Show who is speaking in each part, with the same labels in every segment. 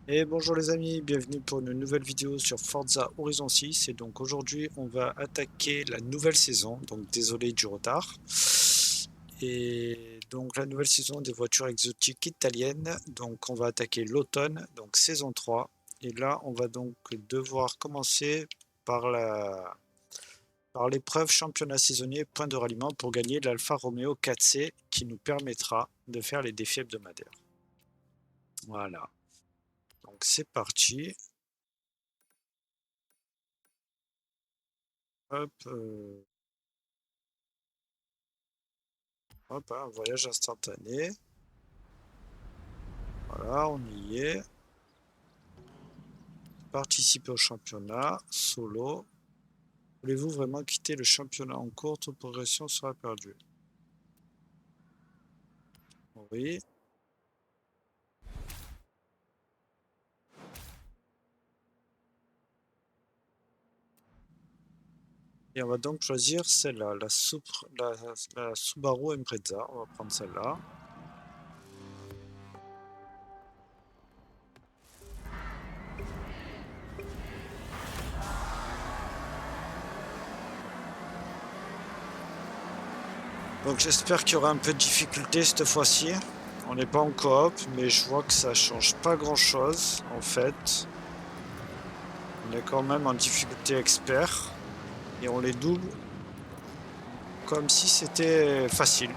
Speaker 1: Et bonjour les amis, bienvenue pour une nouvelle vidéo sur Forza Horizon 6. Et donc aujourd'hui, on va attaquer la nouvelle saison. Donc désolé du retard. Et donc la nouvelle saison des voitures exotiques italiennes. Donc on va attaquer l'automne, donc saison 3. Et là, on va donc devoir commencer par par l'épreuve championnat saisonnier point de ralliement pour gagner l'Alfa Romeo 4C qui nous permettra de faire les défis hebdomadaires. Voilà. Donc c'est parti. Hop, hop, un voyage instantané. Voilà, on y est. Participer au championnat, solo. Voulez-vous vraiment quitter le championnat en cours? Toute progression sera perdue. Oui. Et on va donc choisir celle-là, la Subaru Impreza. On va prendre celle-là. Donc j'espère qu'il y aura un peu de difficulté cette fois-ci. On n'est pas en coop, mais je vois que ça change pas grand-chose en fait. On est quand même en difficulté expert et on les double comme si c'était facile.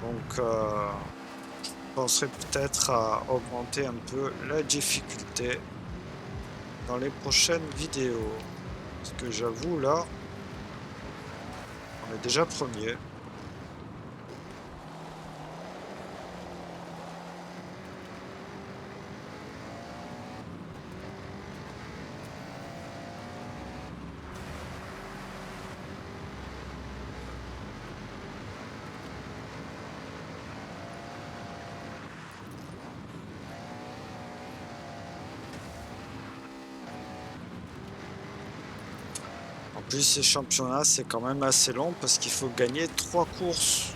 Speaker 1: Donc je penserai peut-être à augmenter un peu la difficulté dans les prochaines vidéos. Parce que j'avoue là, on est déjà premier. En plus ces championnats c'est quand même assez long parce qu'il faut gagner 3 courses.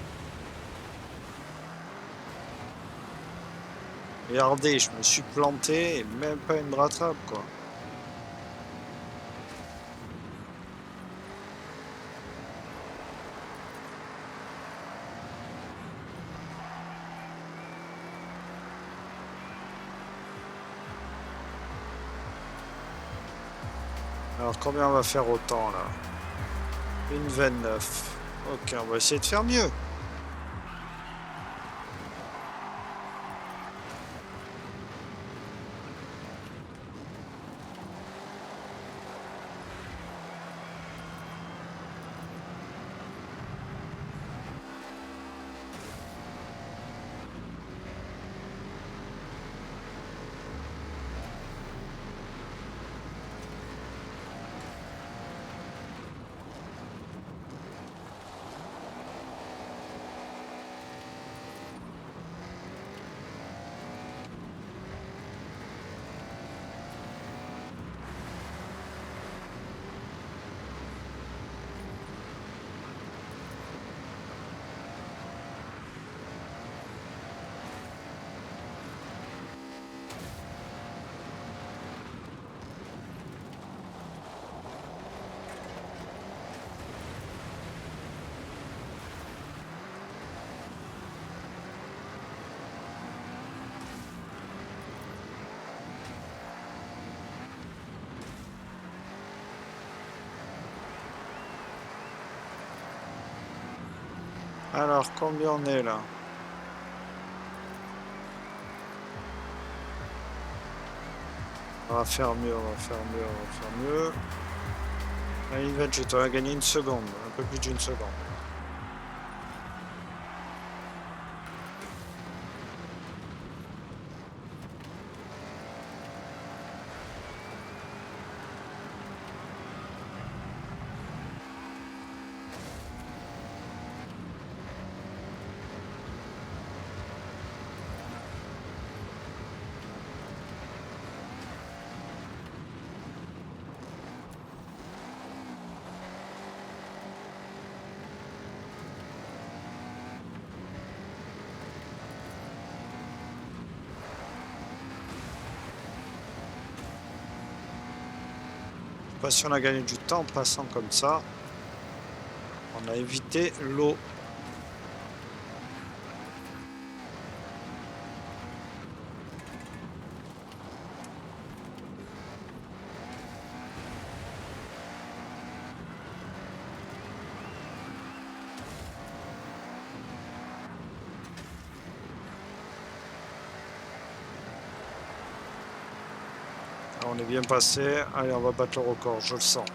Speaker 1: Regardez, je me suis planté et même pas une rattrape quoi. Alors combien on va faire au temps là? 1,29. Ok, on va essayer de faire mieux. Alors combien on est là? On va faire mieux, on va faire mieux, on va faire mieux. Allez, Yvette, je t'aurais gagné une seconde, un peu plus d'une seconde. pas si on a gagné du temps en passant comme ça. On a évité l'eau. On est bien passé. Allez, on va battre le record, je le sens.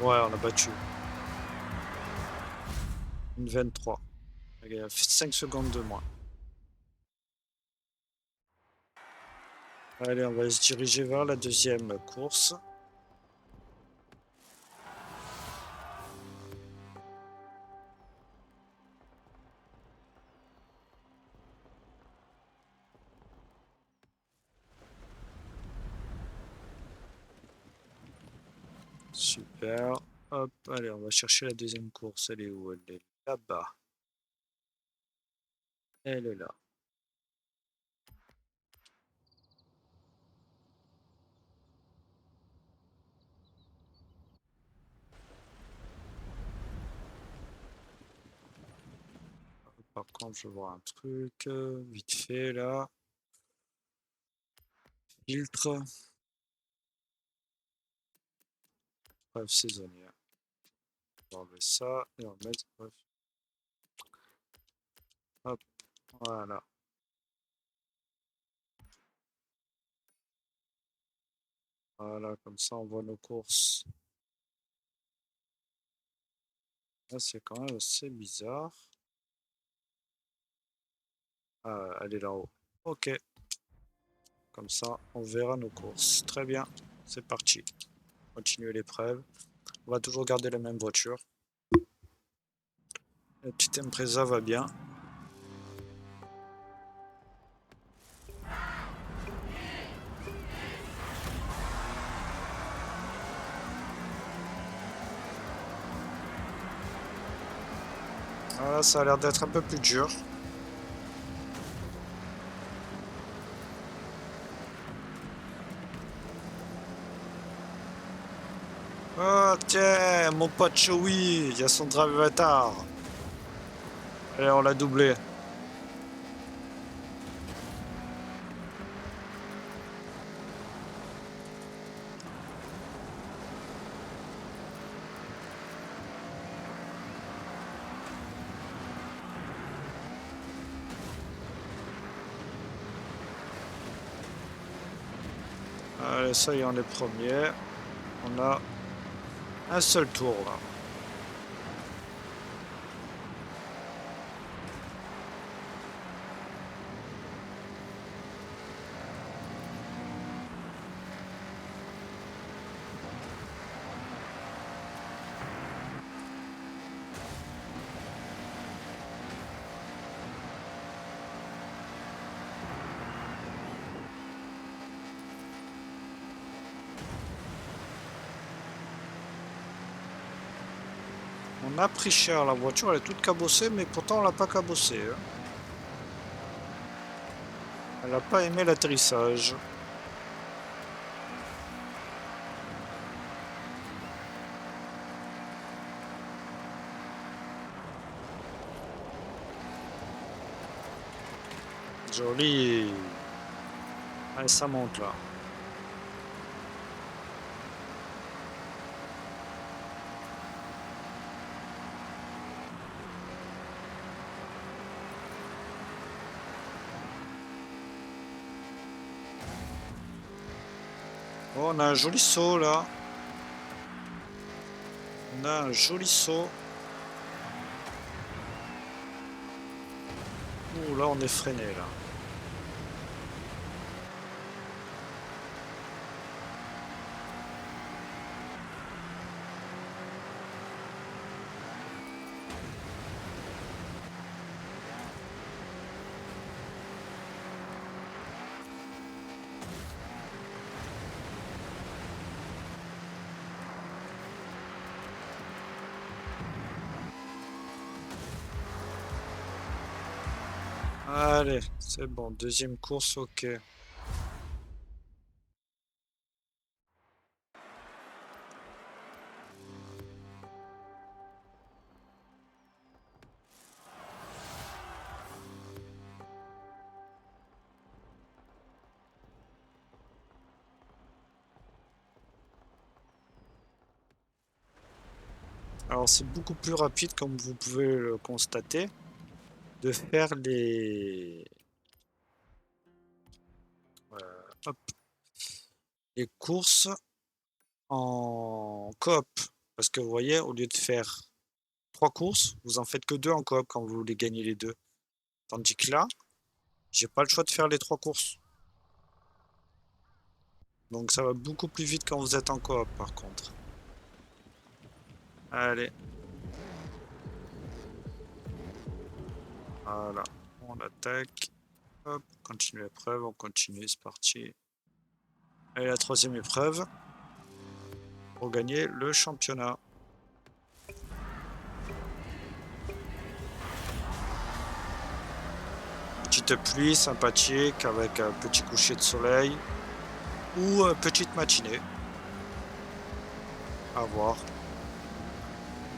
Speaker 1: Ouais, on a battu. Une 23. Il a fait 5 secondes de moins. Allez, on va se diriger vers la deuxième course. Super. Hop, allez, on va chercher la deuxième course. Elle est où? Elle est là-bas. Elle est là. Par contre, je vois un truc vite fait là. Filtre. Bref, saisonnier. On va enlever ça et on va mettre. Bref. Hop, voilà. Voilà, comme ça on voit nos courses. Là, c'est quand même assez bizarre. Ah, elle est là-haut. Ok. Comme ça, on verra nos courses. Très bien. C'est parti. Continuer l'épreuve. On va toujours garder la même voiture. La petite Impreza va bien. Voilà, ça a l'air d'être un peu plus dur. Oh tiens, mon pote Chewie, il y a son Dravatar. Allez, on l'a doublé. Allez, ça y est, on est premier. On a un seul tour là. On a pris cher, la voiture elle est toute cabossée, mais pourtant on l'a pas cabossée. Hein. Elle n'a pas aimé l'atterrissage. Joli. Allez, ça monte là. Oh, on a un joli saut là. On a un joli saut. Ouh, là on est freiné là. Allez, c'est bon. Deuxième course, ok. Alors c'est beaucoup plus rapide, comme vous pouvez le constater, de faire hop, les courses en coop. Parce que vous voyez, au lieu de faire 3 courses, vous en faites que 2 en coop quand vous voulez gagner les 2. Tandis que là, j'ai pas le choix de faire les 3 courses. Donc ça va beaucoup plus vite quand vous êtes en coop par contre. Allez, voilà, on attaque. Hop, on continue l'épreuve, on continue, c'est parti. Et la troisième épreuve pour gagner le championnat. Petite pluie sympathique avec un petit coucher de soleil ou petite matinée. À voir.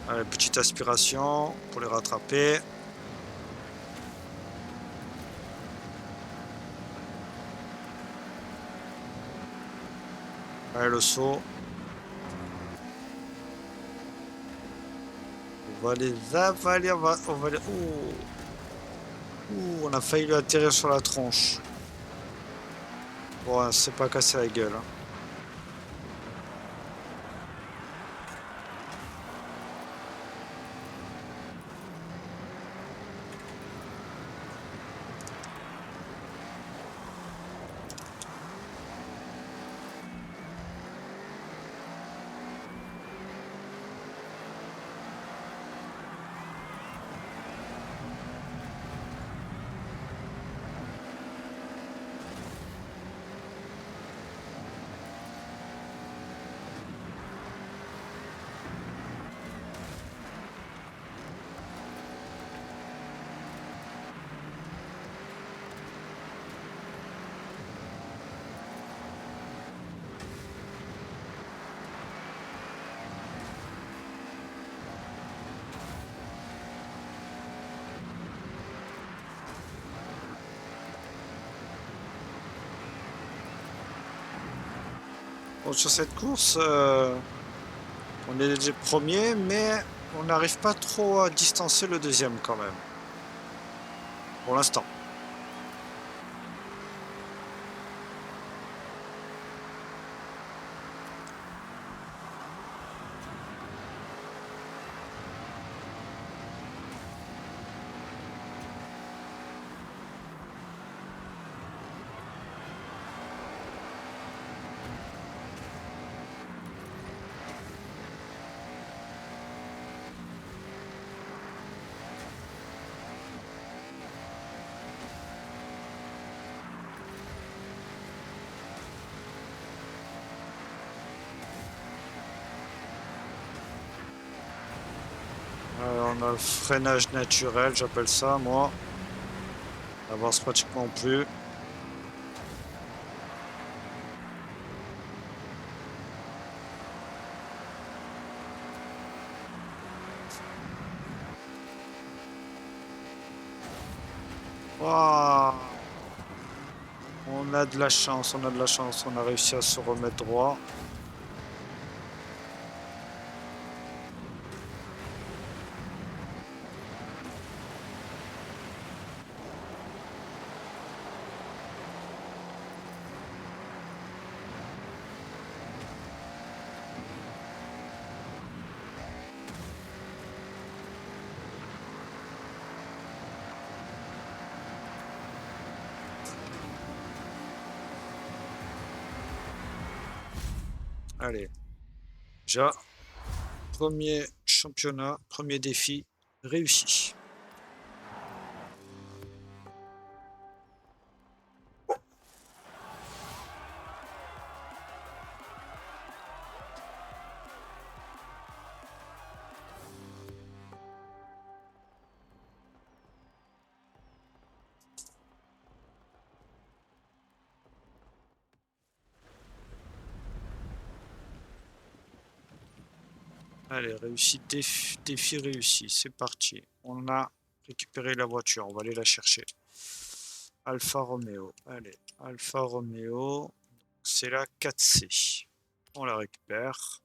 Speaker 1: Allez, petite aspiration pour les rattraper. Allez, le saut. On va les avaler. On va les... Ouh. Ouh, on a failli lui atterrir sur la tronche. Bon, c'est pas cassé la gueule. Hein. Bon, sur cette course, on est les premiers, mais on n'arrive pas trop à distancer le deuxième quand même. Pour l'instant. On a le freinage naturel, j'appelle ça, moi. On avance pratiquement plus. Waouh, on a de la chance, on a de la chance. On a réussi à se remettre droit. Allez, déjà, premier championnat, premier défi réussi. Allez, réussite, défi réussi, c'est parti. On a récupéré la voiture, on va aller la chercher. Alfa Romeo, allez, Alfa Romeo, c'est la 4C. On la récupère.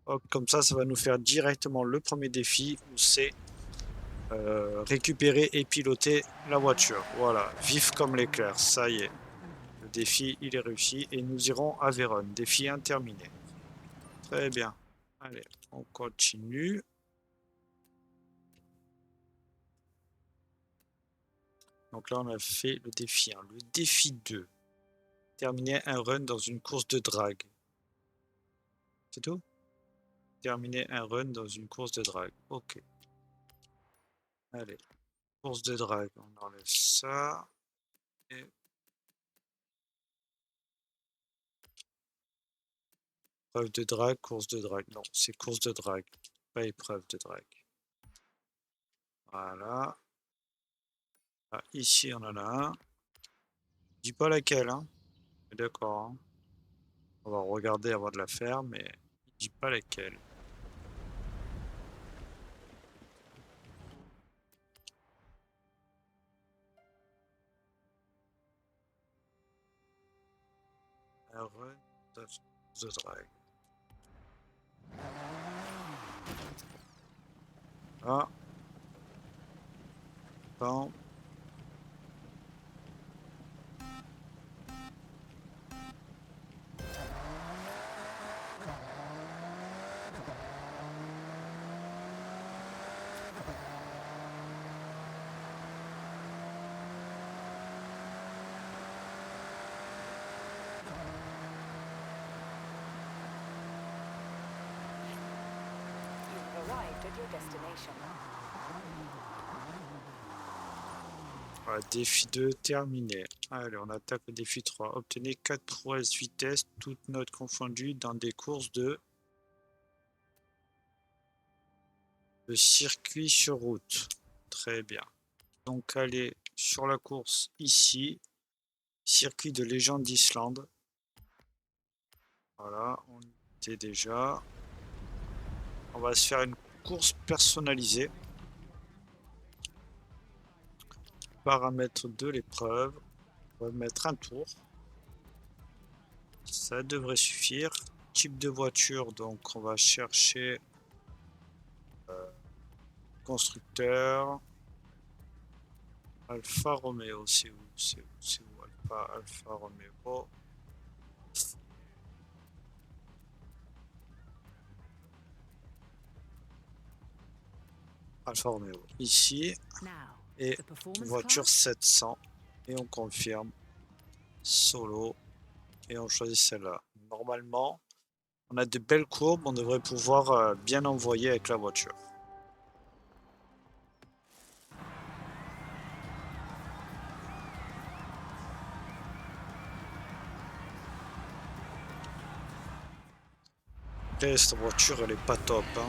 Speaker 1: Hop, comme ça va nous faire directement le premier défi où c'est récupérer et piloter la voiture. Voilà, vif comme l'éclair, ça y est. Le défi, il est réussi et nous irons à Vérone. Défi terminé. Très bien. Allez, on continue. Donc là, on a fait le défi 1. Le défi 2. Terminer un run dans une course de drague. C'est tout? Terminer un run dans une course de drague. Ok. Allez, course de drague. On enlève ça. Et épreuve de drague, course de drague. Non, c'est course de drague, pas épreuve de drague. Voilà. Ah, ici, on en a un. Je dis pas laquelle, hein. D'accord. Hein. On va regarder avant de la faire, mais il dit pas laquelle. Un run de drague. Ah. Bon. Voilà, défi 2 terminé. Allez, on attaque le défi 3. Obtenez 4 prouesses vitesse, toutes notes confondues, dans des courses de circuit sur route. Très bien. Donc, allez sur la course ici. Circuit de légende d'Islande. Voilà, on y était déjà. On va se faire une course personnalisée. Paramètres de l'épreuve. On va mettre un tour. Ça devrait suffire. Type de voiture, donc on va chercher constructeur. Alfa Romeo, c'est où? C'est où? C'est où? Alfa Romeo. Alfa Romeo, ici. Et voiture 700. Et on confirme. Solo. Et on choisit celle-là. Normalement, on a de belles courbes, on devrait pouvoir bien envoyer avec la voiture. Après, cette voiture, elle est pas top. Hein.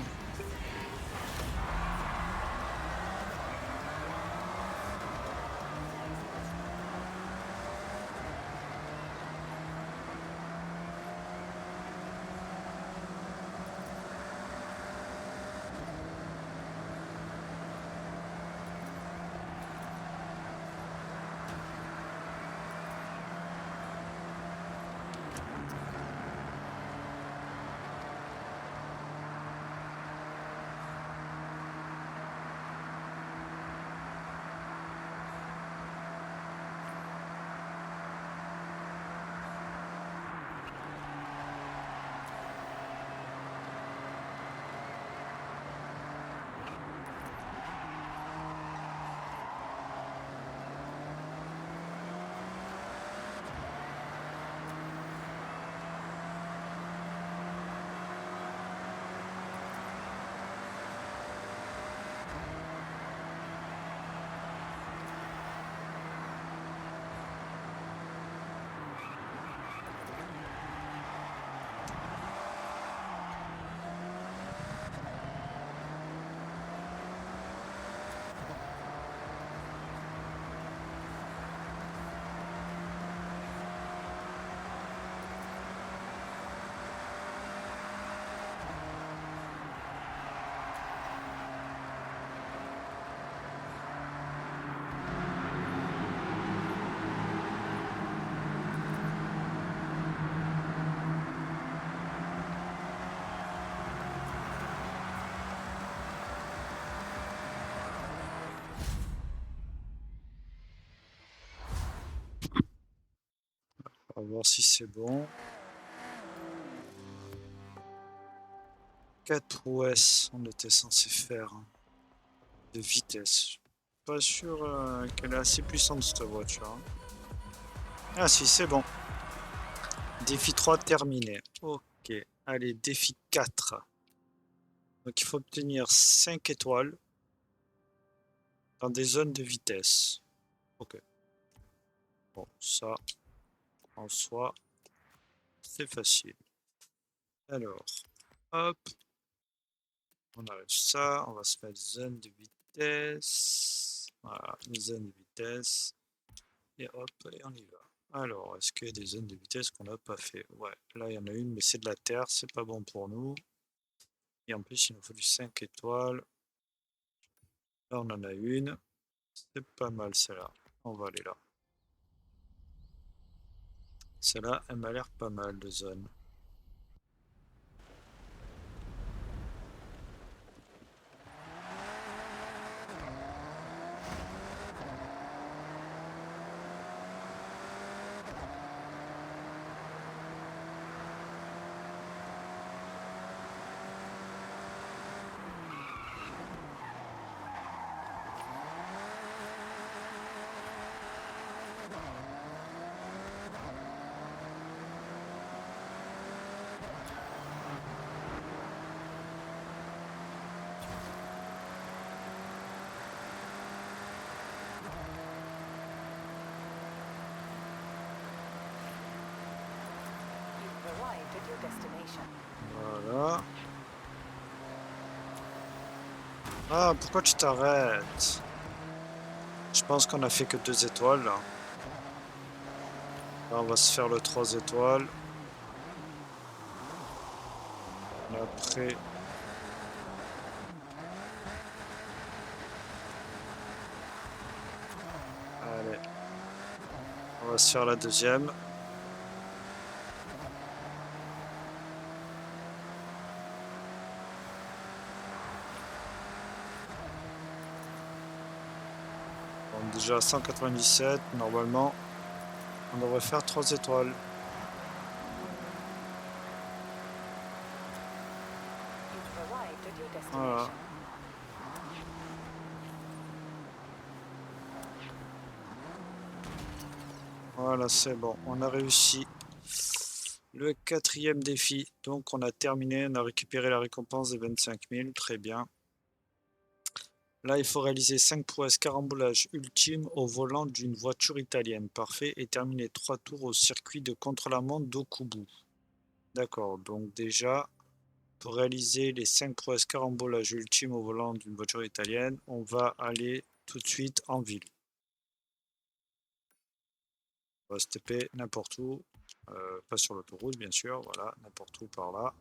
Speaker 1: On va voir si c'est bon. 4 prouesses, on était censé faire de vitesse. Pas sûr qu'elle est assez puissante cette voiture. Hein. Ah si, c'est bon. Défi 3 terminé. Ok, allez, défi 4. Donc il faut obtenir 5 étoiles dans des zones de vitesse. Ok. Bon, ça, en soi, c'est facile. Alors, hop, on arrive ça, on va se mettre zone de vitesse. Voilà, une zone de vitesse. Et hop, et on y va. Alors, est-ce qu'il y a des zones de vitesse qu'on n'a pas fait? Ouais, là il y en a une, mais c'est de la terre, c'est pas bon pour nous. Et en plus, il nous faut du 5 étoiles. Là, on en a une. C'est pas mal celle-là. On va aller là. Celle-là, elle m'a l'air pas mal de zone. Voilà. Ah, pourquoi tu t'arrêtes? Je pense qu'on a fait que 2 étoiles là. Là, on va se faire le 3 étoiles. Et après. Allez. On va se faire la deuxième. Bon, déjà 197, normalement, on devrait faire 3 étoiles. Voilà. Voilà, c'est bon, on a réussi le 4e défi. Donc on a terminé, on a récupéré la récompense des 25 000, très bien. Là, il faut réaliser 5 prouesses carambolage ultime au volant d'une voiture italienne. Parfait. Et terminer 3 tours au circuit de contre-la-montre d'Okubu. D'accord, donc déjà, pour réaliser les 5 prouesses carambolage ultime au volant d'une voiture italienne, on va aller tout de suite en ville. On va se taper n'importe où, pas sur l'autoroute bien sûr, voilà, n'importe où par là.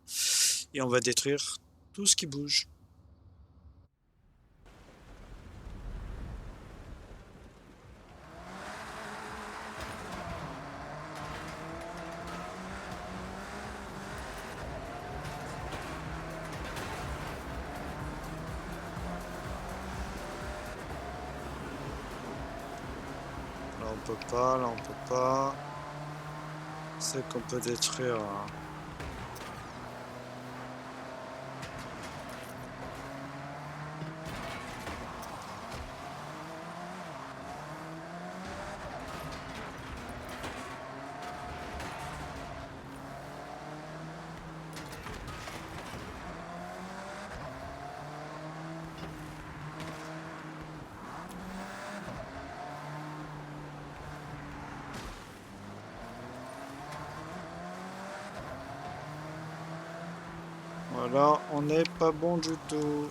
Speaker 1: Et on va détruire tout ce qui bouge. Là on peut pas, là on peut pas. C'est qu'on peut détruire. Voilà, on n'est pas bon du tout.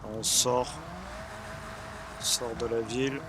Speaker 1: On sort de la ville.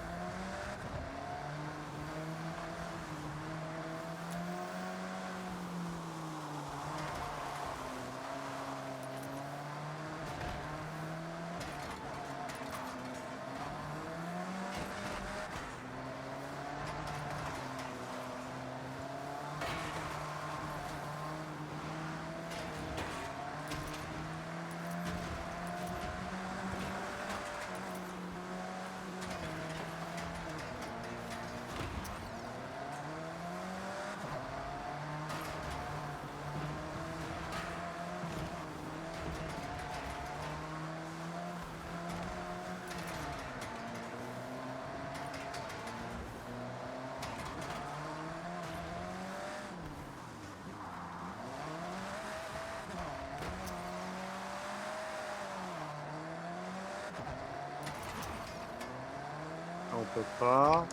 Speaker 1: peut pas.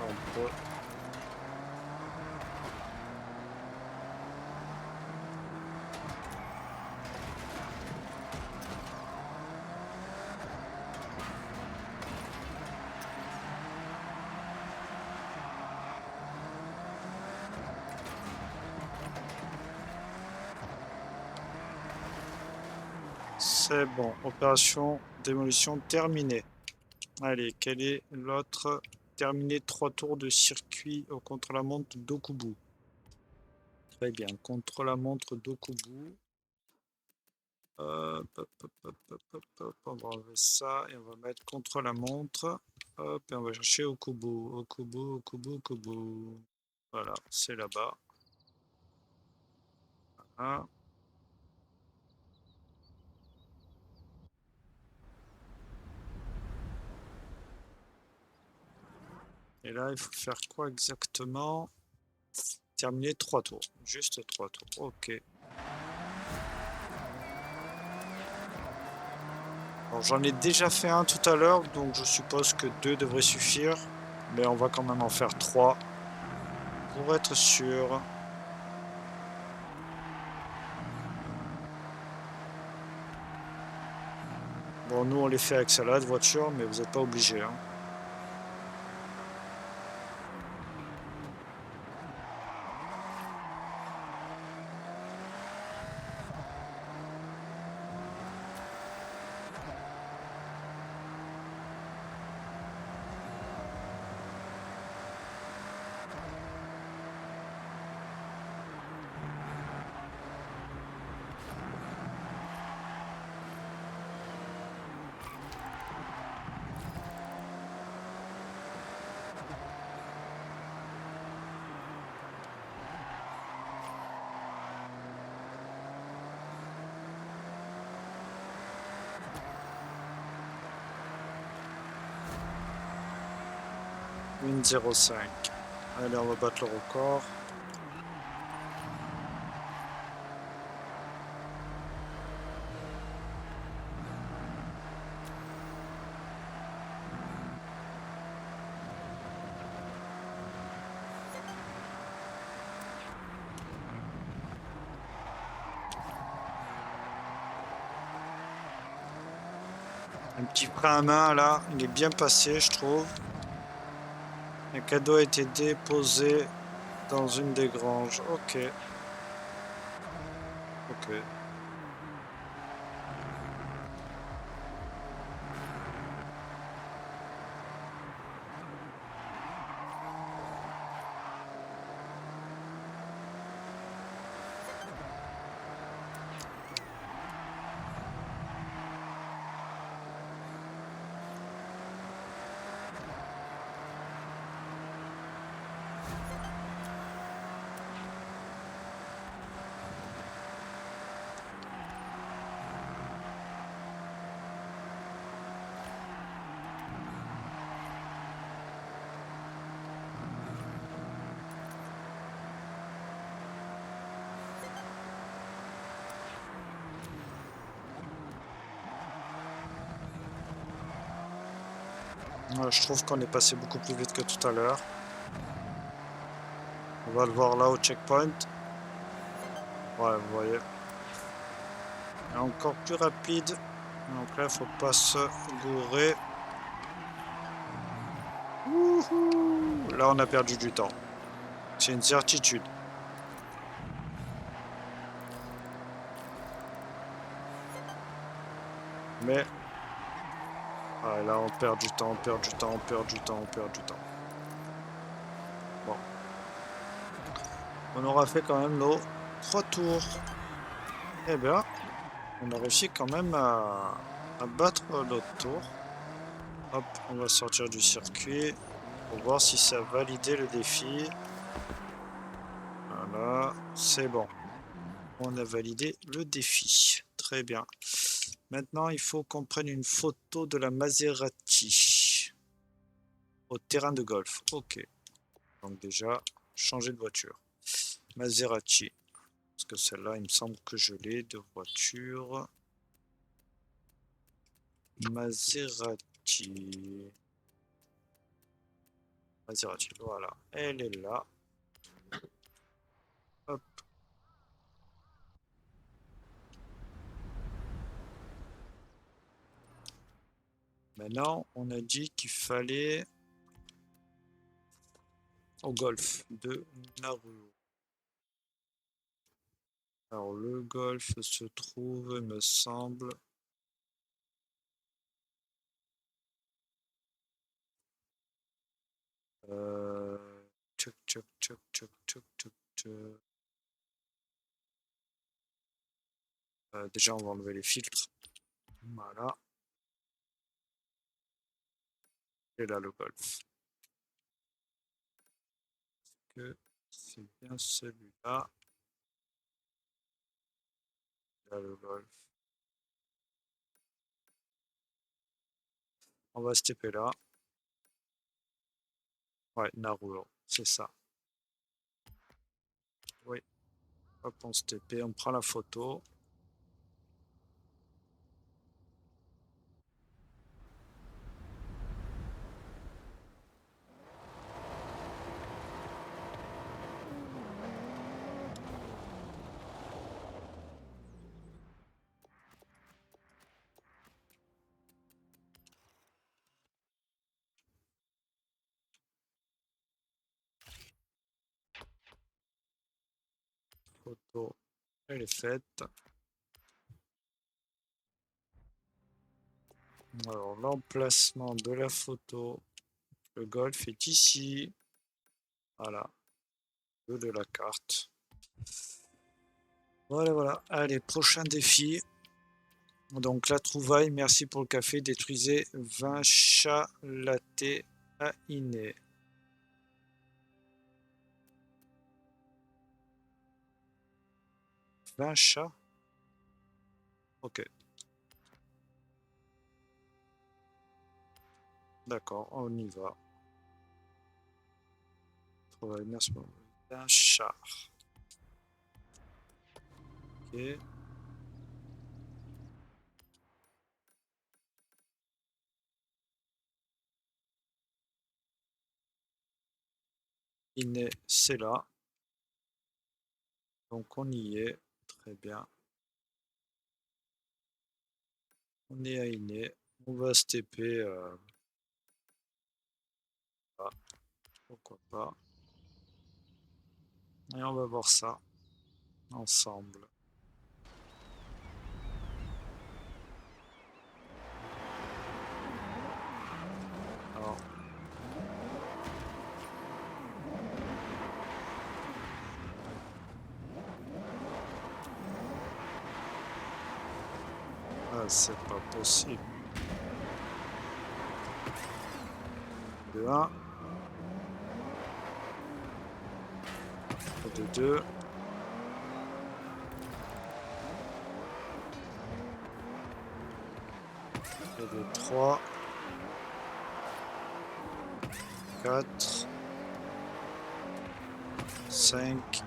Speaker 1: On peut. C'est bon, opération démolition terminée. Allez, quel est l'autre? Terminer 3 tours de circuit au contre-la-montre d'Okubu. Très bien, contre-la-montre d'Okubu. Hop, hop, hop, hop, hop, hop, hop, on va enlever ça et on va mettre contre-la-montre. Hop, et on va chercher Okubu, Okubu, Okubu, Okubu. Voilà, c'est là-bas. Voilà. Et là, il faut faire quoi exactement? Terminer 3 tours. Juste 3 tours. Ok. Alors, j'en ai déjà fait un tout à l'heure, donc je suppose que 2 devraient suffire. Mais on va quand même en faire 3 pour être sûr. Bon, nous on les fait avec salade, voiture, mais vous n'êtes pas obligé. Hein. Une 0,5. Allez, on va battre le record. Un petit frein à main là, il est bien passé, je trouve. Un cadeau a été déposé dans une des granges. Ok. Ok. Ouais, je trouve qu'on est passé beaucoup plus vite que tout à l'heure. On va le voir là au checkpoint. Ouais, vous voyez. Et encore plus rapide. Donc là, il faut pas se gourer. Wouhou! Là, on a perdu du temps. C'est une certitude. Mais ah, là, on perd du temps, on perd du temps, on perd du temps, on perd du temps. Bon. On aura fait quand même nos 3 tours. Eh bien, on a réussi quand même à battre l'autre tour. Hop, on va sortir du circuit pour voir si ça a validé le défi. Voilà, c'est bon. On a validé le défi. Très bien. Maintenant, il faut qu'on prenne une photo de la Maserati au terrain de golf. Ok. Donc déjà, changer de voiture. Maserati. Parce que celle-là, il me semble que je l'ai de voiture. Maserati. Maserati. Maserati, voilà. Elle est là. Hop. Maintenant, on a dit qu'il fallait au golf de Naruto. Alors, le golf se trouve, il me semble. Tchouk, tchouk, tchouk, tchouk, tchouk, tchouk, tchouk. Déjà, on va enlever les filtres. Voilà. Et là, le golf. Que c'est bien celui-là. Là, le golf. On va se taper là. Ouais, Naruto, c'est ça. Oui. Hop, on se TP, on prend la photo. Photo, elle est faite. Alors, l'emplacement de la photo, le golf est ici. Voilà, de la carte. Voilà, voilà. Allez, prochain défi. Donc, la trouvaille, merci pour le café. Détruisez 20 chats latte à Iné. 20 chats? Ok. D'accord, on y va. Trouvaille, merci pour 20 chats. Ok. Iné, c'est là. Donc on y est. Très bien. On est à Iné. On va se TP. Là. Pourquoi pas. Et on va voir ça ensemble. Alors. Ah, c'est pas possible. De 1. De 2. Et de 3. 4. 5.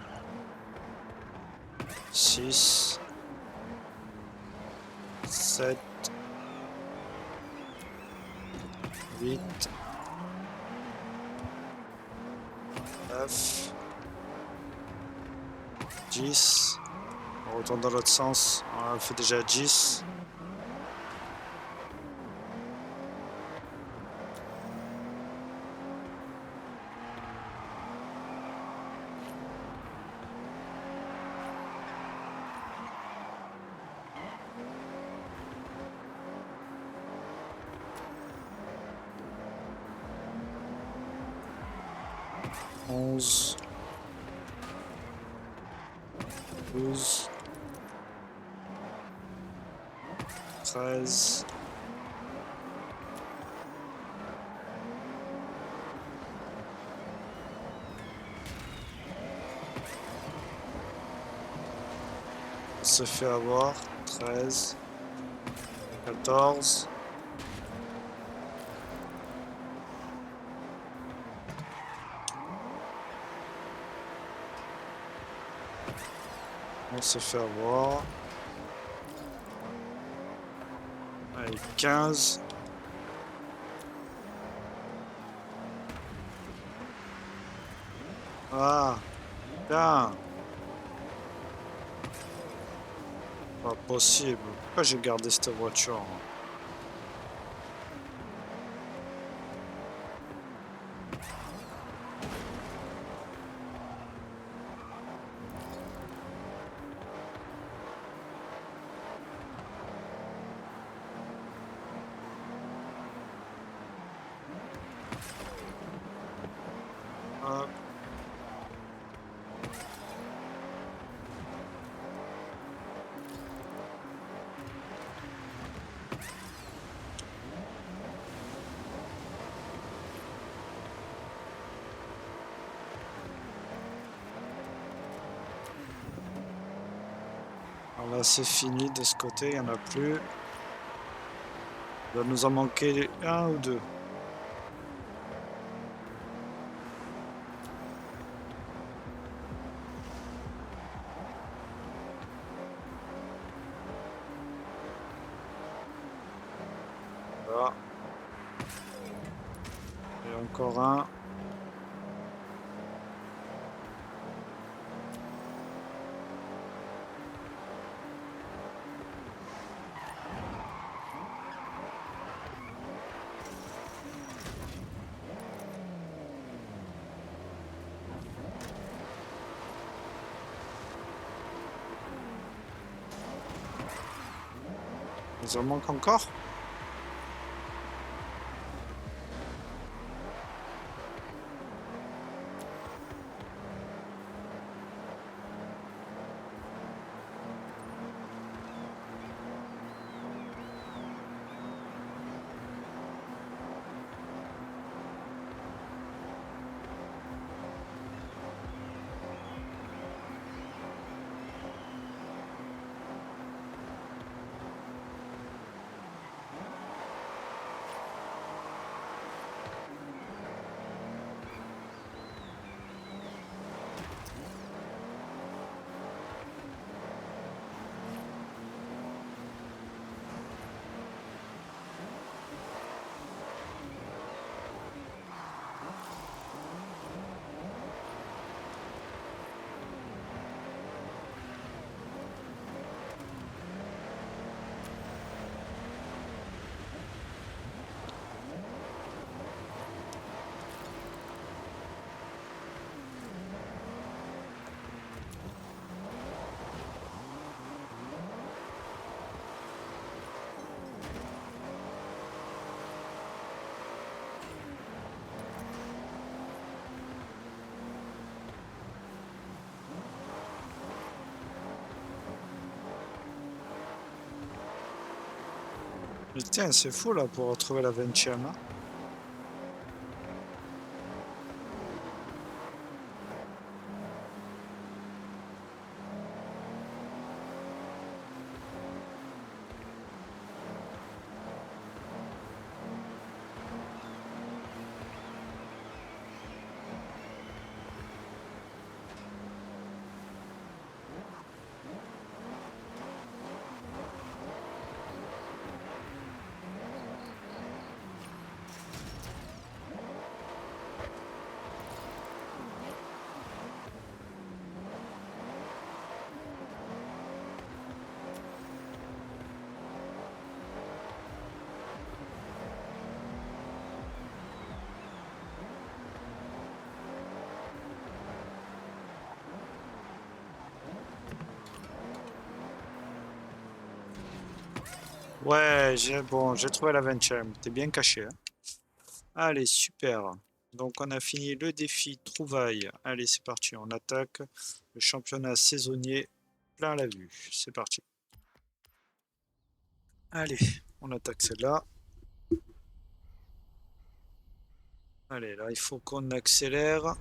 Speaker 1: 6. 7. 8. 9. 10. On retourne dans l'autre sens. On a fait déjà 10. Onze, 12, 13, on se fait avoir, 13, 14, on se fait avoir, allez, 15, Ah, putain, pas possible. Pourquoi j'ai gardé cette voiture? Hop. Alors là, c'est fini de ce côté, il n'y en a plus. Il va nous en manquer un ou deux. Voilà. Et encore un. Il en manque encore? Mais tiens, c'est fou là pour retrouver la 20e. Hein. Ouais, j'ai trouvé la 20e. T'es bien caché. Hein. Allez, super. Donc on a fini le défi trouvaille. Allez, c'est parti, on attaque le championnat saisonnier plein la vue. C'est parti. Allez, on attaque celle-là. Allez, là, il faut qu'on accélère.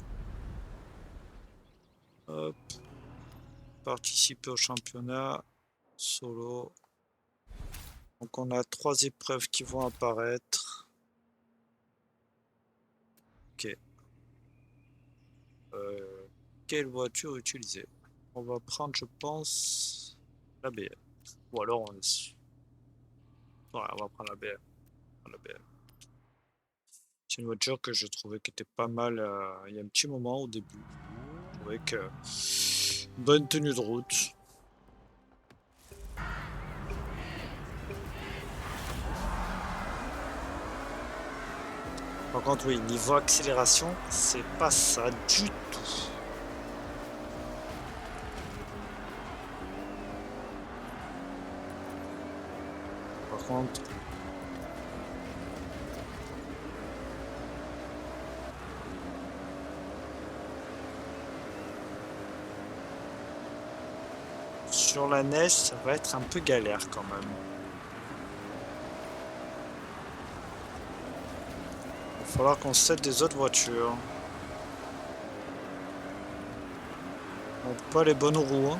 Speaker 1: Hop, participer au championnat solo. Donc on a 3 épreuves qui vont apparaître. Ok. Quelle voiture utiliser? On va prendre, je pense, la BM. Ou alors ouais, on va prendre la BM. La BM. C'est une voiture que je trouvais qui était pas mal, il y a un petit moment au début. Je trouvais que bonne tenue de route. Par contre, oui, niveau accélération, c'est pas ça du tout. Par contre, sur la neige, ça va être un peu galère quand même. Il va falloir qu'on s'aide des autres voitures. On pas les bonnes roues, hein.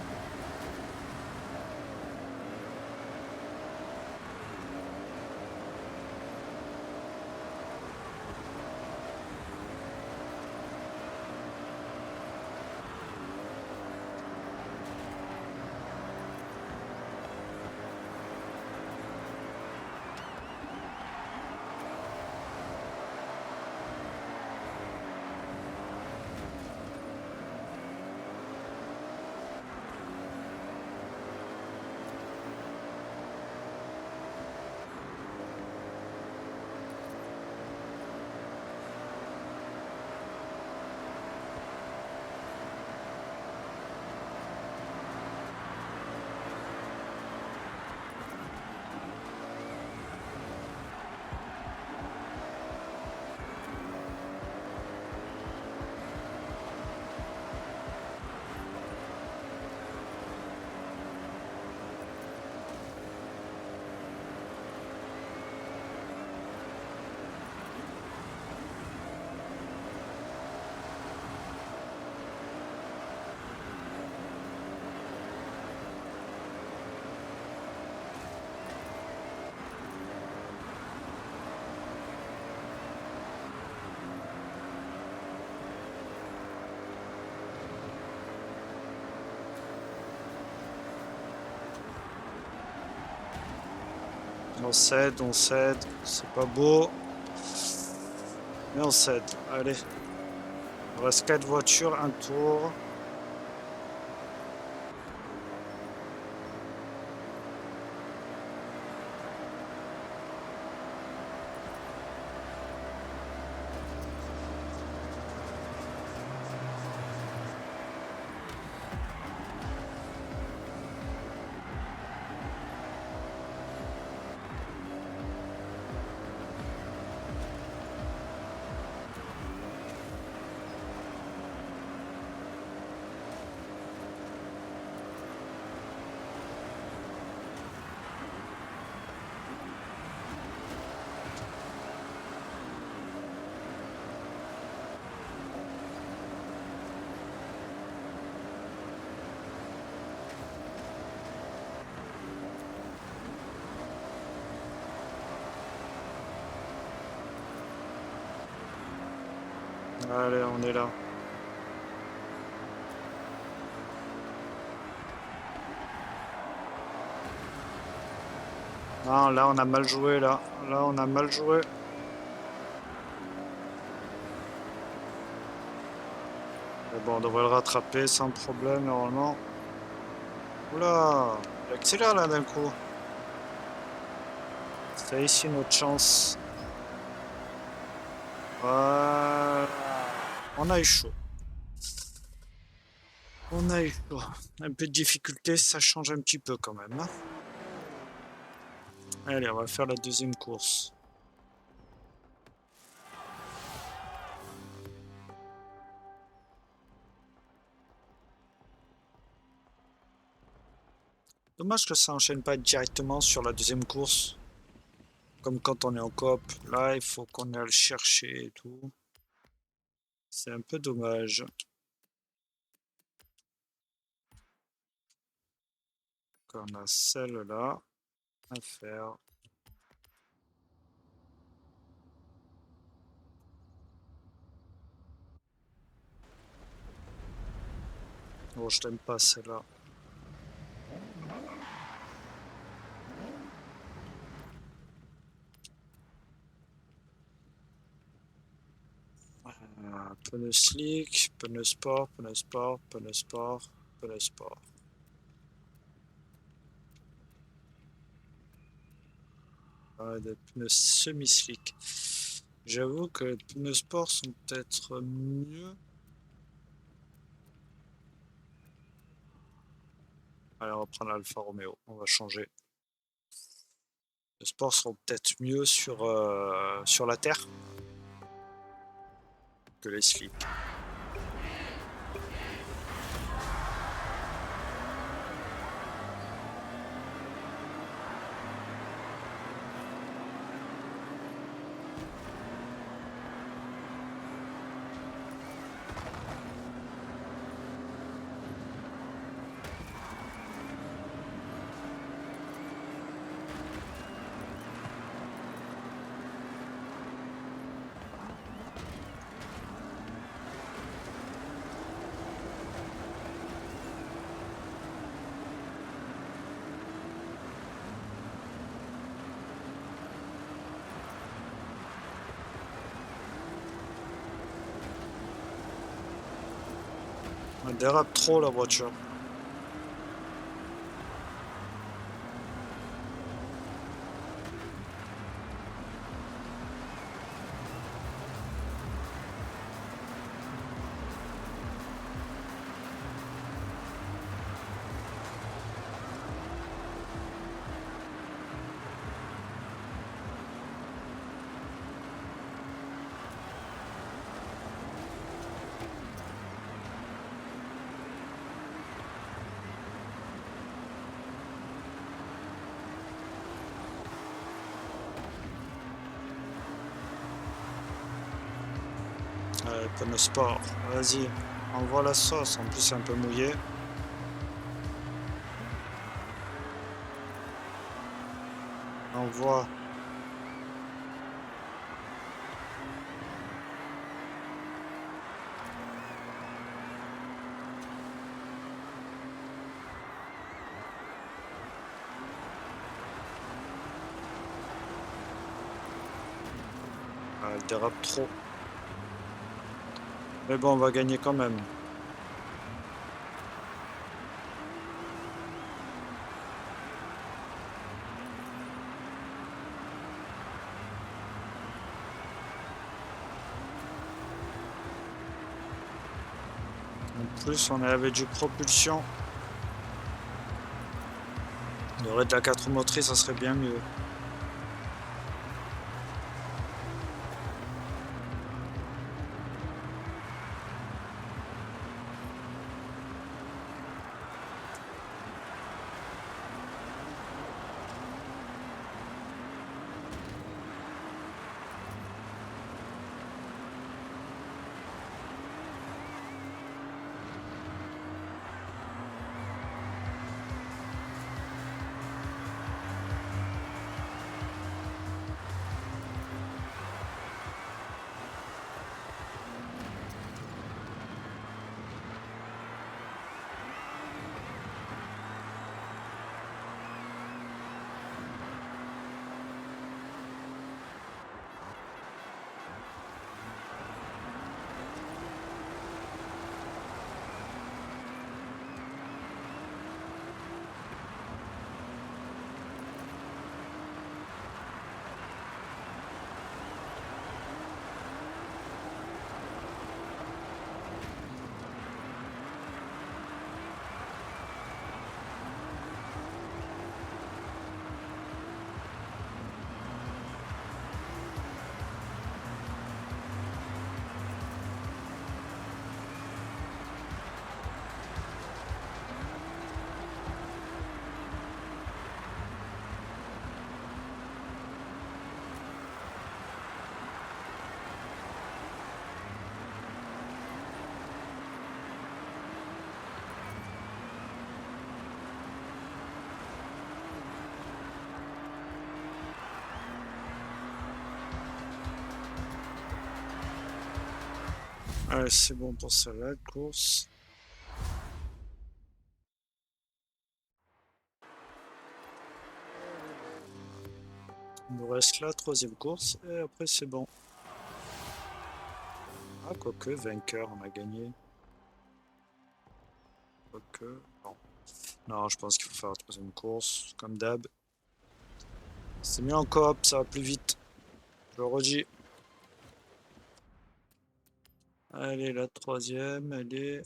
Speaker 1: On cède, c'est pas beau, mais on cède. Allez, il reste 4 voitures, un tour. Allez, on est là. Non, là, on a mal joué, là. Là, on a mal joué. Mais bon, on devrait le rattraper sans problème, normalement. Oula, il accélère, là, d'un coup. C'est ici notre chance. Voilà. On a eu chaud. On a eu chaud. Un peu de difficulté, ça change un petit peu quand même, hein. Allez, on va faire la deuxième course. Dommage que ça enchaîne pas directement sur la deuxième course. Comme quand on est en coop. Là, il faut qu'on aille le chercher et tout. C'est un peu dommage. Donc, on a celle-là à faire. Oh, je t'aime pas celle-là. Pneu slick, pneu sport, pneu sport, pneu sport, pneu sport. Des pneus semi-slick. J'avoue que les pneus sport sont peut-être mieux. Allez, on va prendre l'Alfa Romeo, on va changer. Les sports seront peut-être mieux sur la terre que les slick. Elle dérape trop la voiture. Pneu sport, vas-y, envoie la sauce, en plus c'est un peu mouillé. Envoie. Elle dérape trop. Mais bon, on va gagner quand même. En plus, on est avec du propulsion. Il y aurait de la 4 motrices, ça serait bien mieux. Allez, c'est bon pour celle-là, course. Il nous reste la troisième course et après c'est bon. Ah, quoique, vainqueur, on a gagné. Quoique, non. Non, je pense qu'il faut faire la troisième course, comme d'hab. C'est mieux en coop, ça va plus vite. Je le redis. Allez, la troisième, elle est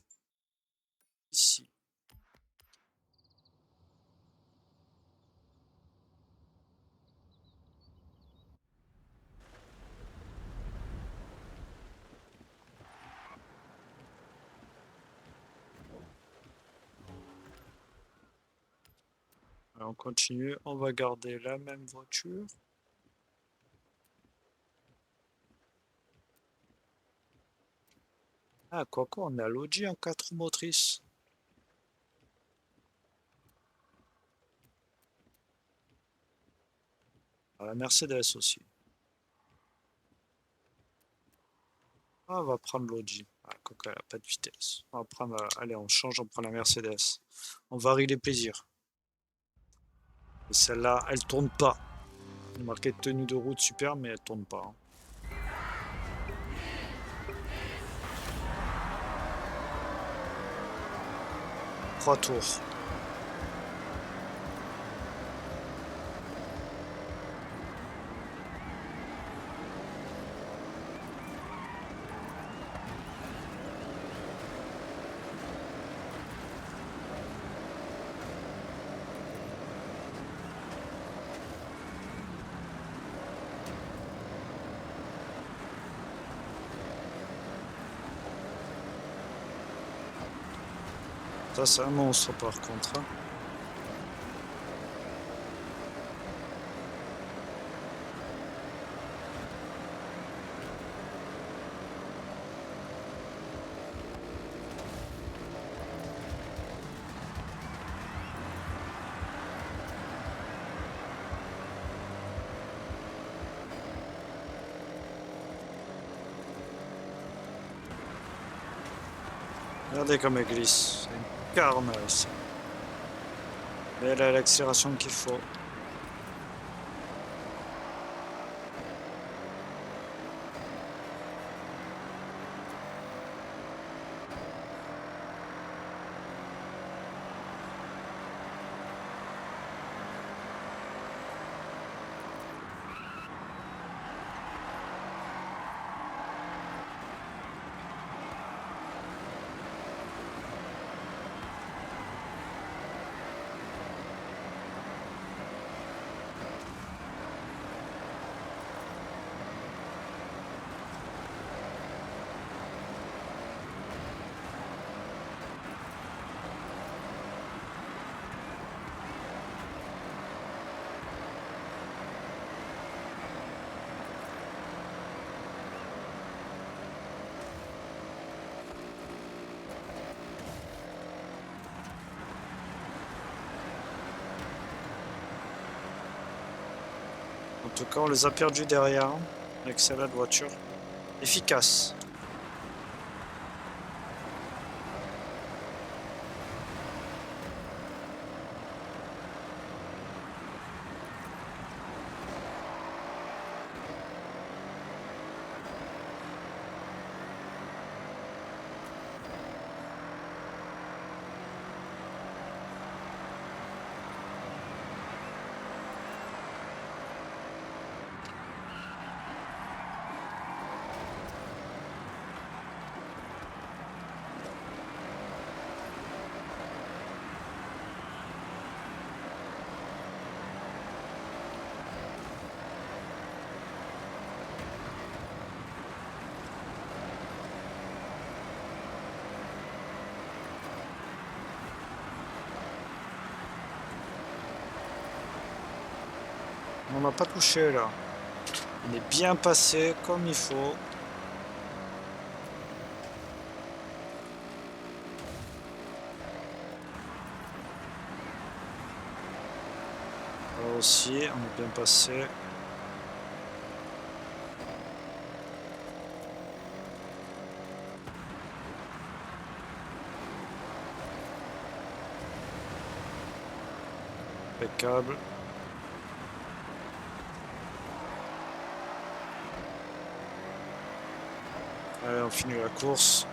Speaker 1: ici. Alors, on continue, on va garder la même voiture. Ah, quoique, on a l'Audi en 4 motrices. Ah, la Mercedes aussi. Ah, on va prendre l'Audi. Ah, quoique, elle n'a pas de vitesse. On va prendre, allez, on change, on prend la Mercedes. On varie les plaisirs. Et celle-là, elle tourne pas. Il est marqué tenue de route super, mais elle tourne pas. 3 tours. Ça, c'est un monstre par contre, hein. Regardez comme elle glisse. C'est une carnasse. Mais elle a l'accélération qu'il faut. En tout cas, on les a perdus derrière. Excellente voiture. Efficace. On n'a pas touché là. On est bien passé comme il faut. Là aussi, on est bien passé. Impeccable. Allez, on finit la course.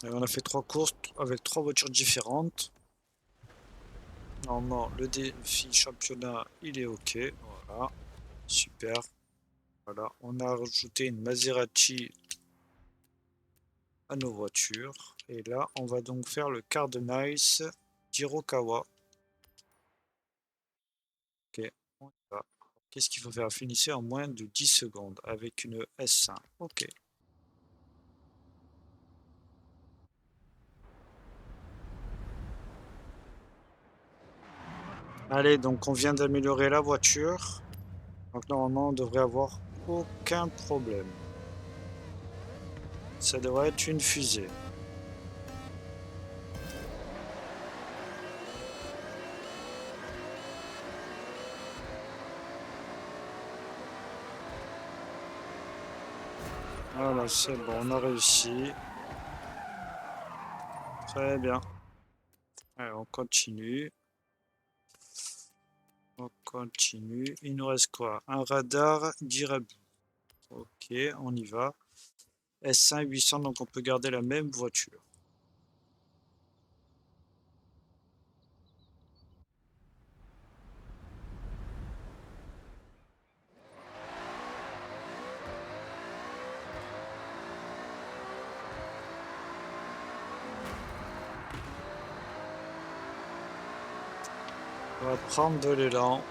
Speaker 1: Et on a fait 3 courses avec 3 voitures différentes. Normalement, le défi championnat, il est OK. Voilà, super. Voilà, on a rajouté une Maserati à nos voitures. Et là, on va donc faire le quart de Nice d'Hirokawa. Ok, on y va. Qu'est-ce qu'il faut faire? Finissez en moins de 10 secondes avec une S1. Ok. Allez, donc on vient d'améliorer la voiture. Donc normalement, on devrait avoir aucun problème. Ça devrait être une fusée. Voilà, c'est bon, on a réussi. Très bien. Allez, on continue. On continue. Il nous reste quoi? Un radar d'Irabu. Ok, on y va. S1 800, donc on peut garder la même voiture. On va prendre de l'élan.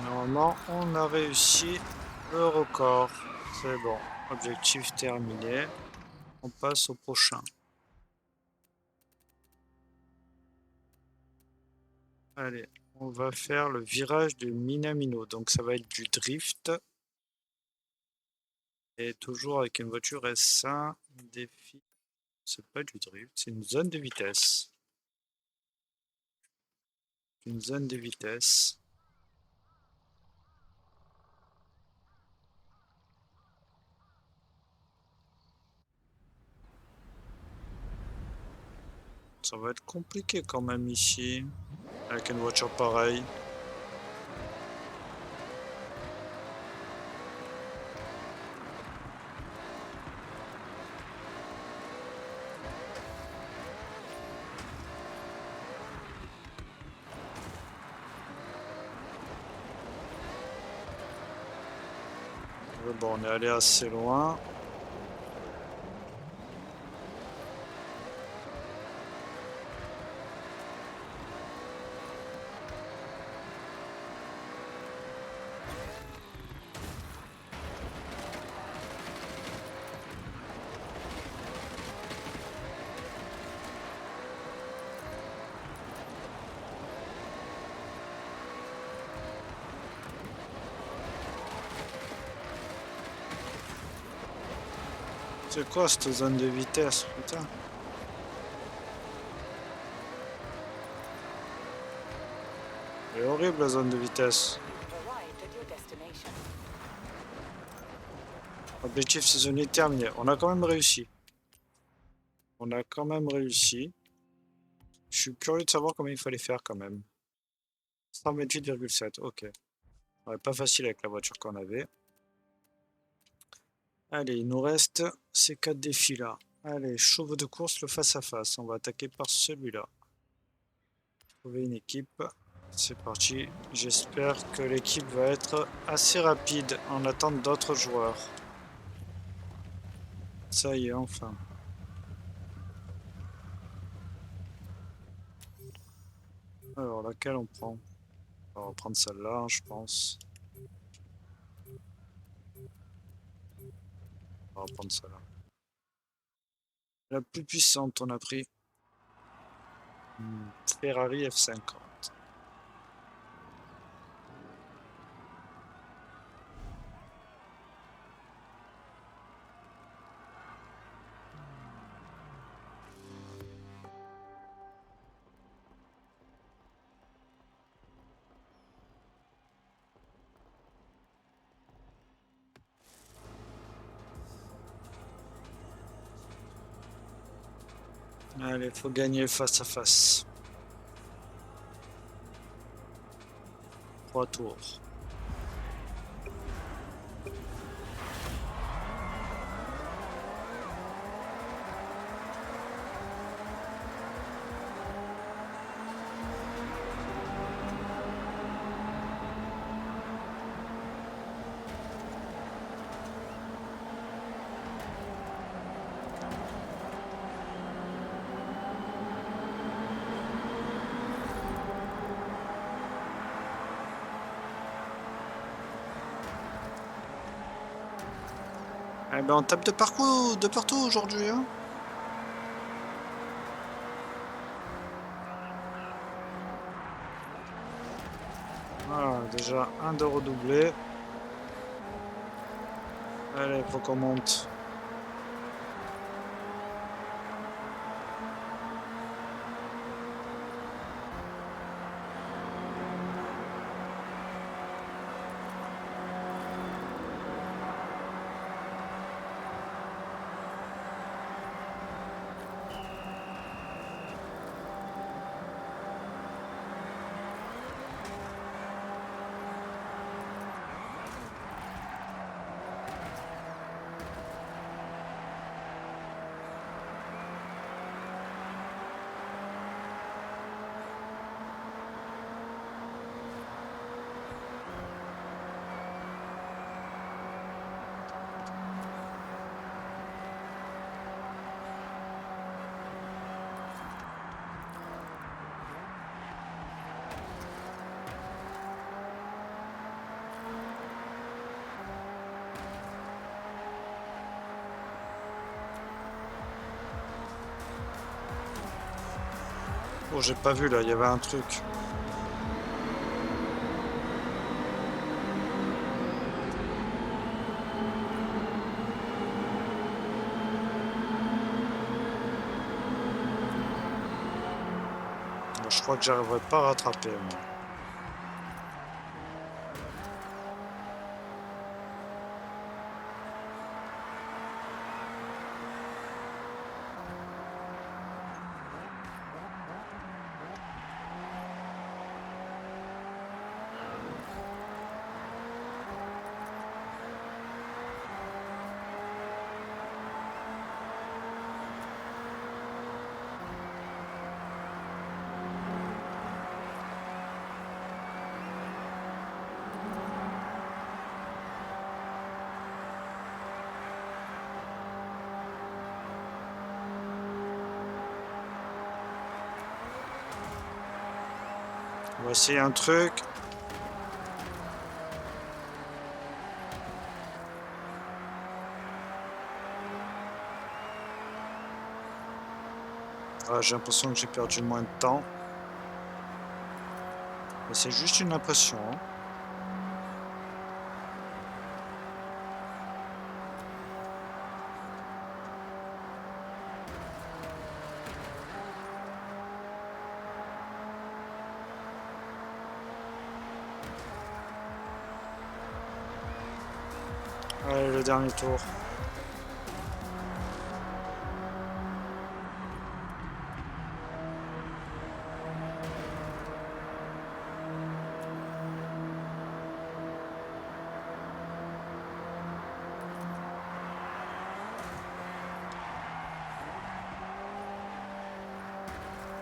Speaker 1: Normalement, on a réussi le record. C'est bon. Objectif terminé. On passe au prochain. Allez, on va faire le virage de Minamino. Donc ça va être du drift. Et toujours avec une voiture S1. Défi. C'est pas du drift, c'est une zone de vitesse. Une zone de vitesse. Ça va être compliqué quand même ici. Avec une voiture pareille. Bon, on est allé assez loin. C'est quoi cette zone de vitesse, putain? Elle est horrible la zone de vitesse. Objectif saisonnier terminé. On a quand même réussi. On a quand même réussi. Je suis curieux de savoir combien il fallait faire quand même. 128,7, ok. Ouais, pas facile avec la voiture qu'on avait. Allez, il nous reste ces 4 défis là. Allez, chauve de course, le face à face. On va attaquer par celui-là. Trouver une équipe. C'est parti. J'espère que l'équipe va être assez rapide en attente d'autres joueurs. Ça y est, enfin. Alors, laquelle on prend? On va prendre celle-là, je pense. On va prendre celle-là. La plus puissante, on a pris. Ferrari F50. Allez, faut gagner face à face. 3 tours. Eh ben, on tape de parcours, de partout aujourd'hui, hein. Voilà, déjà un de redoublé. Allez, faut qu'on monte. Oh, j'ai pas vu là, il y avait un truc. Je crois que j'arriverai pas à rattraper, moi. On va essayer un truc. Ah, j'ai l'impression que j'ai perdu moins de temps. Mais c'est juste une impression, hein. Allez, le dernier tour.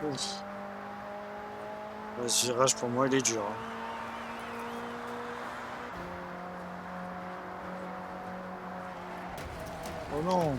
Speaker 1: Ouf. Ce virage pour moi il est dur, hein. Oh non.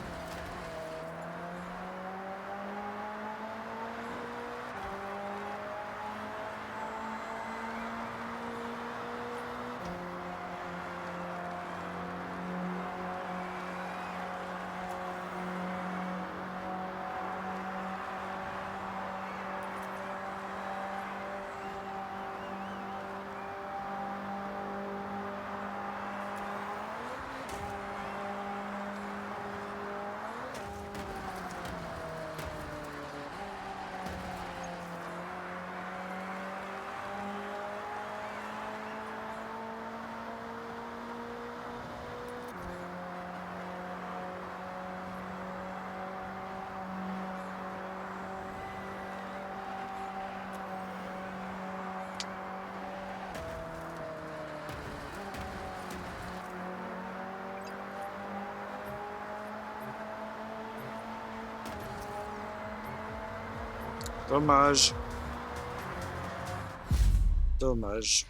Speaker 1: Dommage. Dommage.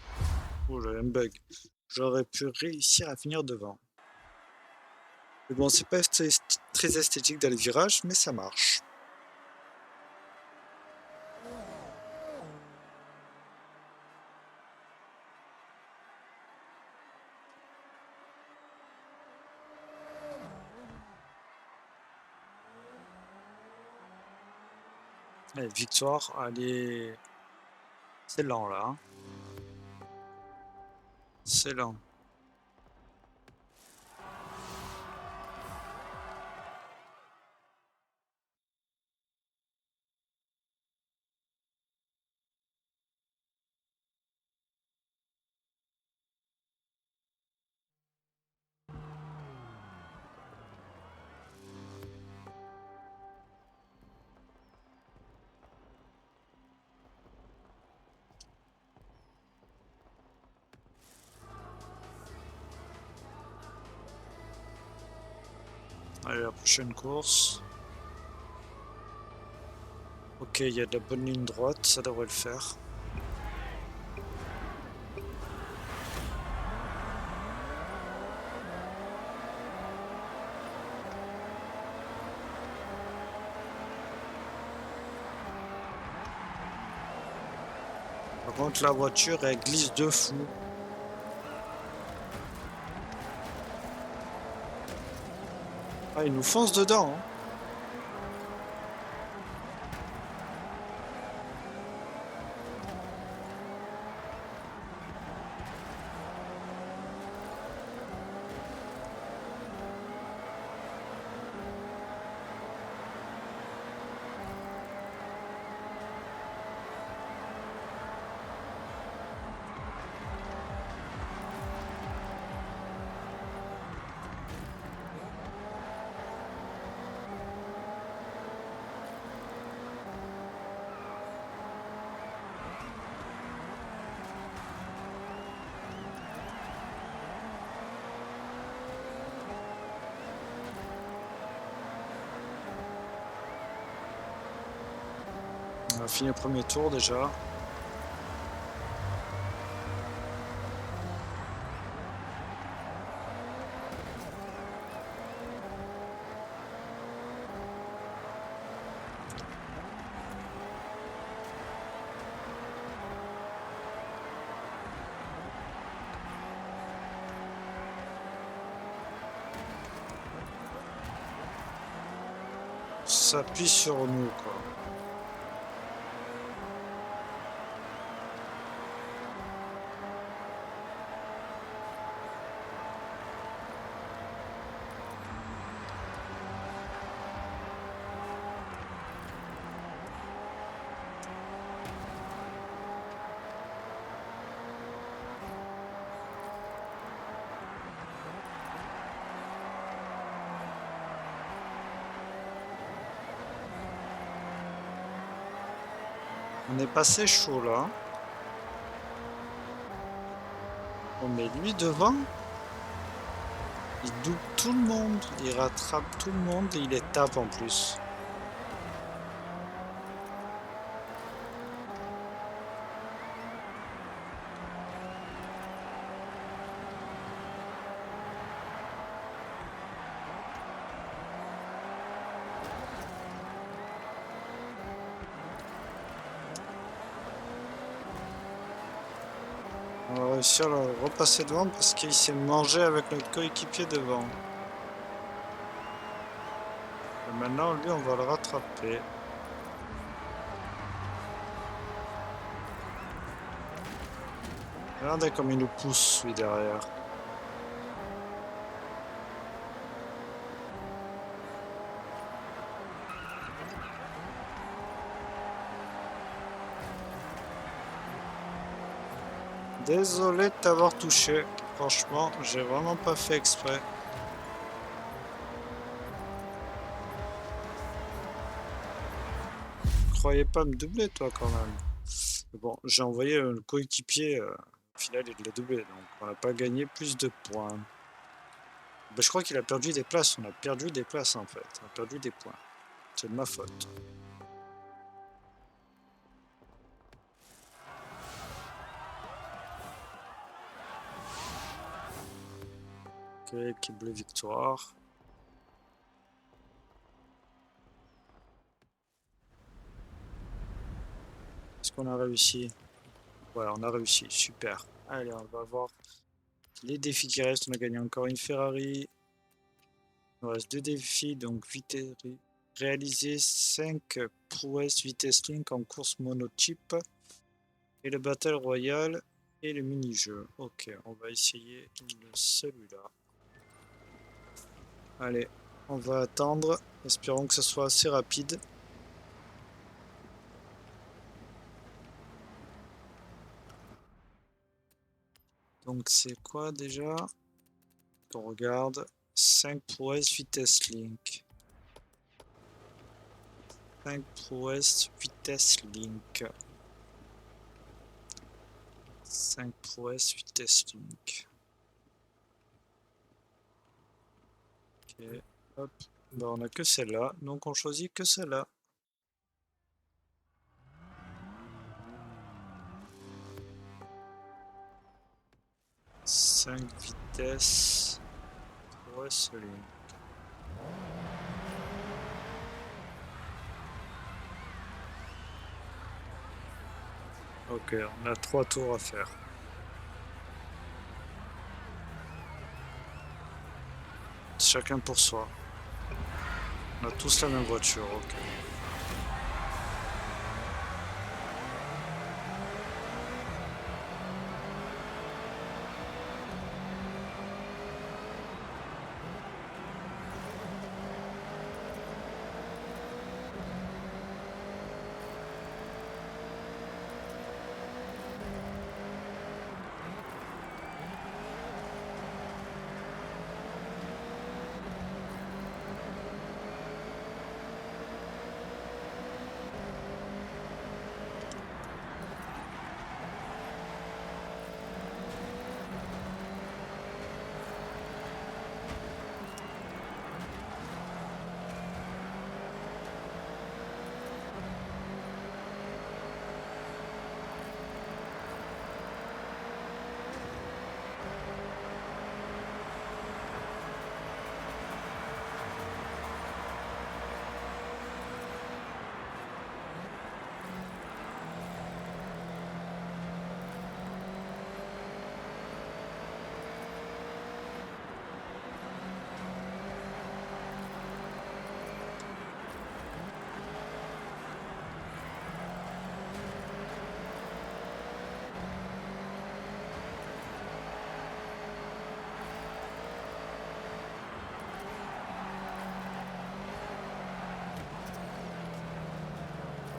Speaker 1: Oh, j'ai un bug. J'aurais pu réussir à finir devant. Mais bon, c'est pas très esthétique dans les virages, mais ça marche. Allez, victoire, allez. C'est lent là. Hein. C'est lent. Allez, la prochaine course. Ok, il y a de la bonne ligne droite, ça devrait le faire. Par contre, la voiture, elle glisse de fou. Ah, il nous fonce dedans. Hein. On a fini le premier tour déjà. Ça appuie sur nous, quoi. On est passé chaud là. On met lui devant. Il double tout le monde. Il rattrape tout le monde et il les tape en plus. On va réussir à le repasser devant parce qu'il s'est mangé avec notre coéquipier devant. Et maintenant, lui, on va le rattraper. Regardez comme il nous pousse, lui, derrière. Désolé de t'avoir touché. Franchement, j'ai vraiment pas fait exprès. Croyais pas me doubler, toi, quand même. Mais bon, j'ai envoyé un coéquipier. Au final, il l'a doublé. Donc, on n'a pas gagné plus de points. Ben, je crois qu'il a perdu des places. On a perdu des places, en fait. On a perdu des points. C'est de ma faute. Entrée, équipe bleue, victoire. Est-ce qu'on a réussi? Ouais, on a réussi, super. Allez, on va voir les défis qui restent. On a gagné encore une Ferrari. Il nous reste 2 défis, donc réaliser 5 prouesses vitesse link en course monotype et le Battle Royale et le mini-jeu. Ok, on va essayer celui-là. Allez, on va attendre. Espérons que ce soit assez rapide. Donc c'est quoi déjà? On regarde. 5 prouesses vitesse link. 5 prouesses vitesse link. 5 prouesses vitesse link. Ok, hop. Ben, on a que celle-là, donc on choisit que celle-là. 5 vitesses prouesses link. Ok, on a 3 tours à faire. Chacun pour soi. On a tous la même voiture, ok.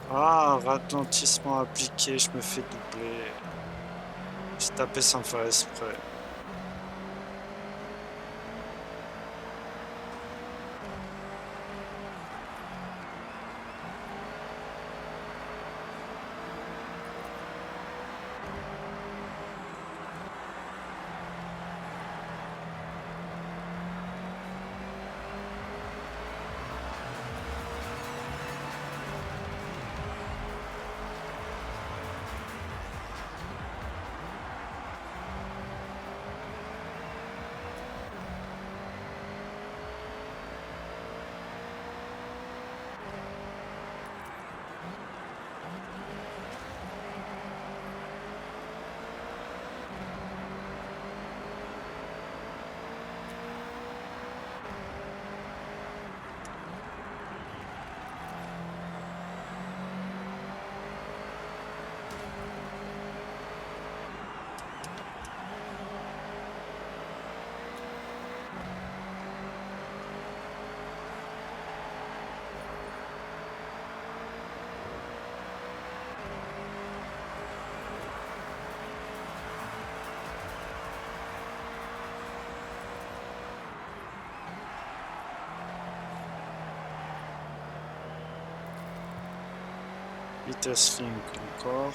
Speaker 1: Ah, ralentissement appliqué, je me fais doubler. J'ai tapé sans faire exprès. Vitesse link encore.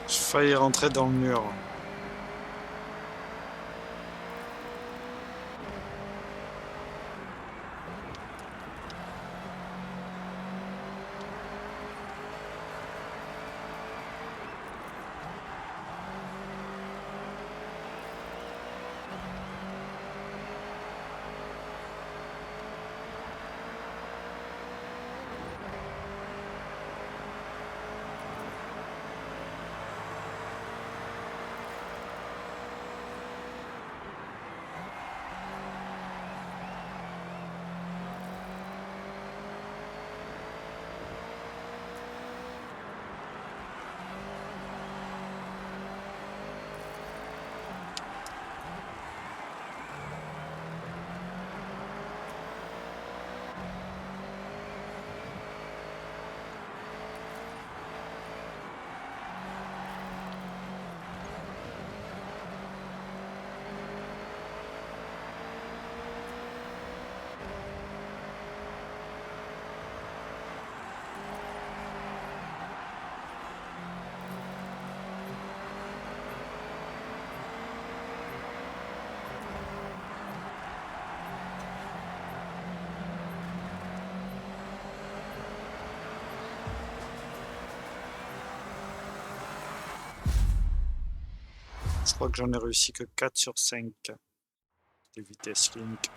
Speaker 1: J'ai failli rentrer dans le mur. Je crois que j'en ai réussi que 4 sur 5 de vitesse link.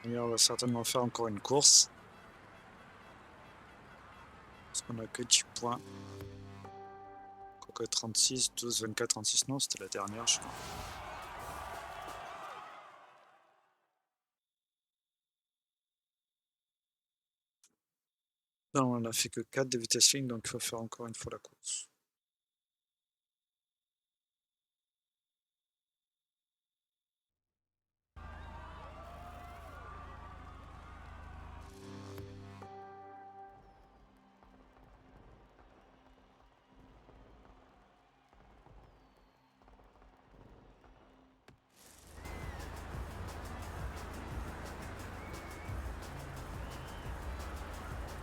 Speaker 1: Et on va certainement faire encore une course. Parce qu'on a que 10 points. Quoique 36, 12, 24, 36, non, c'était la dernière, je crois. Non, on a fait que 4 de vitesse ligne, donc il faut faire encore une fois la course.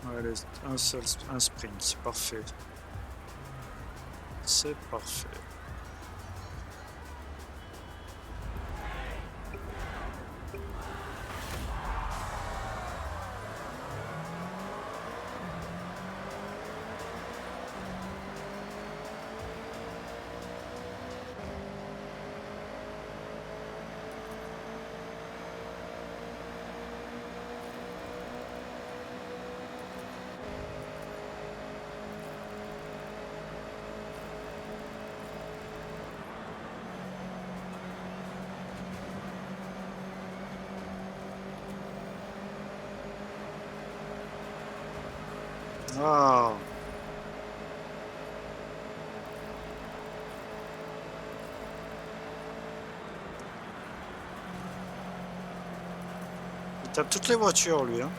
Speaker 1: Allez, un sprint, c'est parfait. C'est parfait. Ah! Il tape toutes les voitures, lui, hein.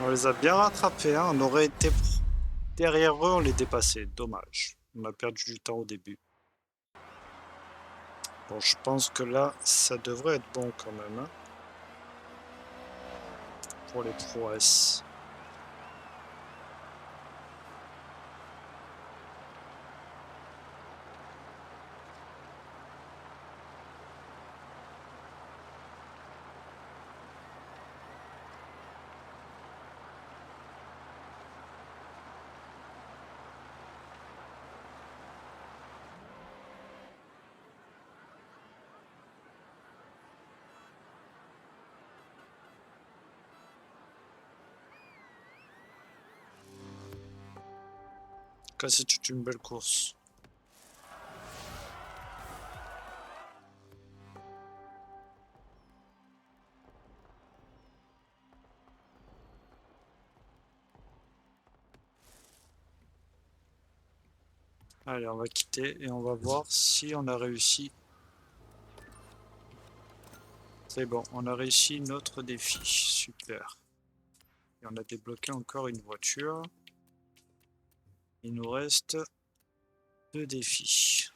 Speaker 1: On les a bien rattrapés, hein. On aurait été derrière eux, on les dépassait. Dommage. On a perdu du temps au début. Bon, je pense que là, ça devrait être bon quand même, hein, pour les prouesses. En tout cas, c'est toute une belle course. Allez, on va quitter et on va voir si on a réussi. C'est bon, on a réussi notre défi. Super. Et on a débloqué encore une voiture. Il nous reste 2 défis.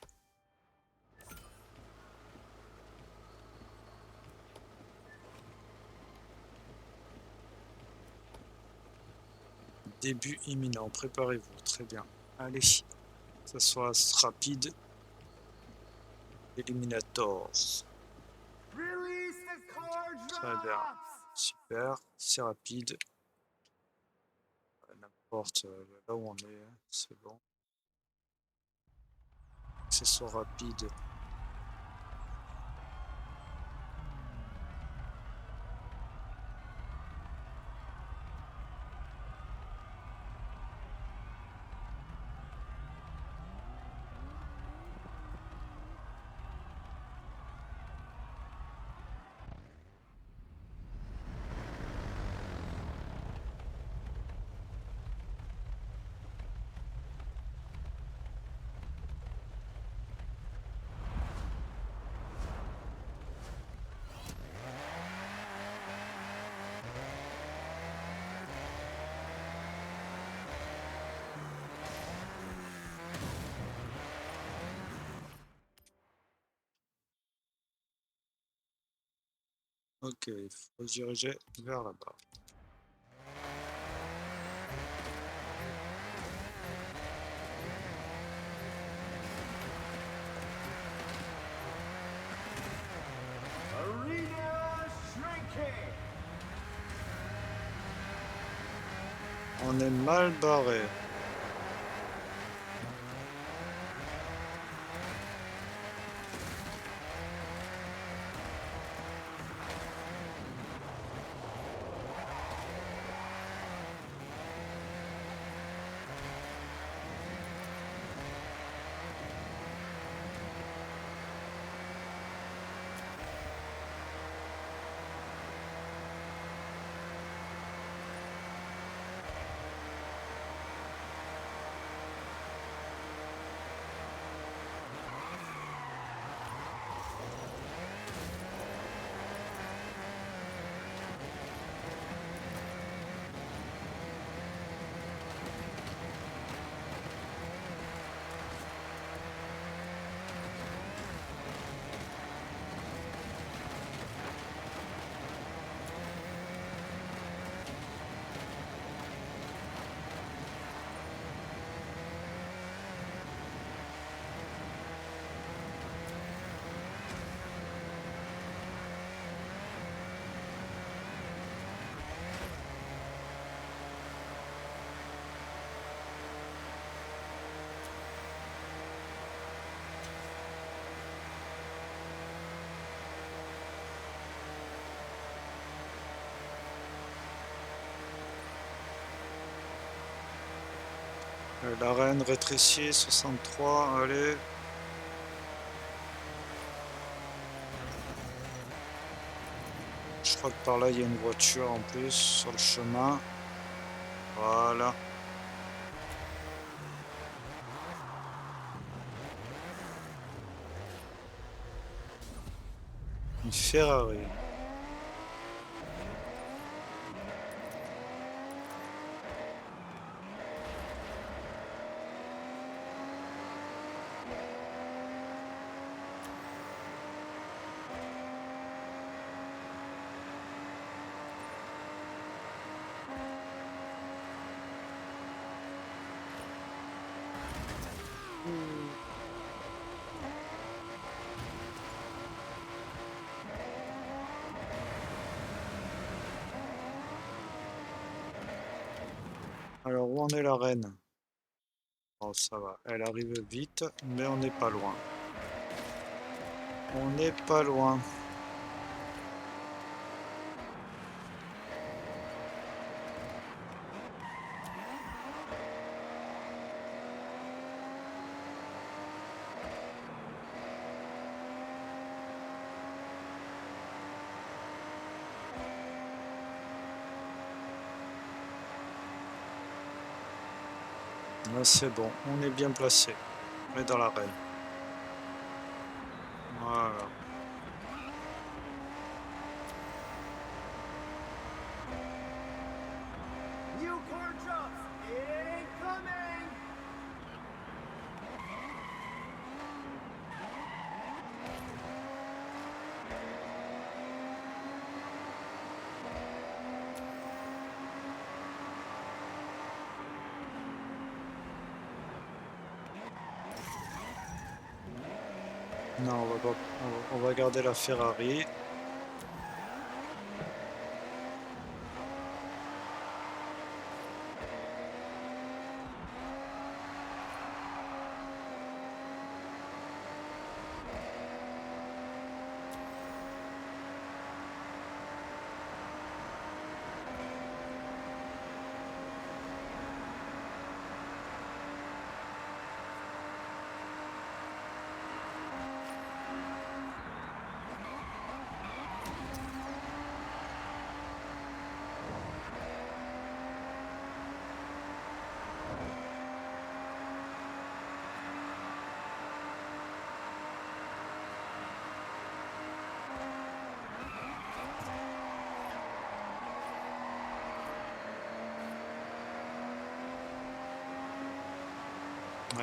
Speaker 1: Début imminent, préparez-vous, très bien. Allez, ça soit rapide. Eliminator. Très bien, super, c'est rapide. N'importe là où on est, c'est bon. Accessoire rapide. Ok, il faut se diriger vers là-bas. On est mal barré. L'arène rétrécie, 63, allez. Je crois que par là, il y a une voiture en plus sur le chemin. Voilà. Une Ferrari. Alors, où en est la reine? Oh, ça va, elle arrive vite, mais on n'est pas loin. On n'est pas loin. Là, c'est bon, on est bien placé. On est dans l'arène. Voilà.
Speaker 2: New car drops incoming!
Speaker 1: Non, on va pas, on va garder la Ferrari.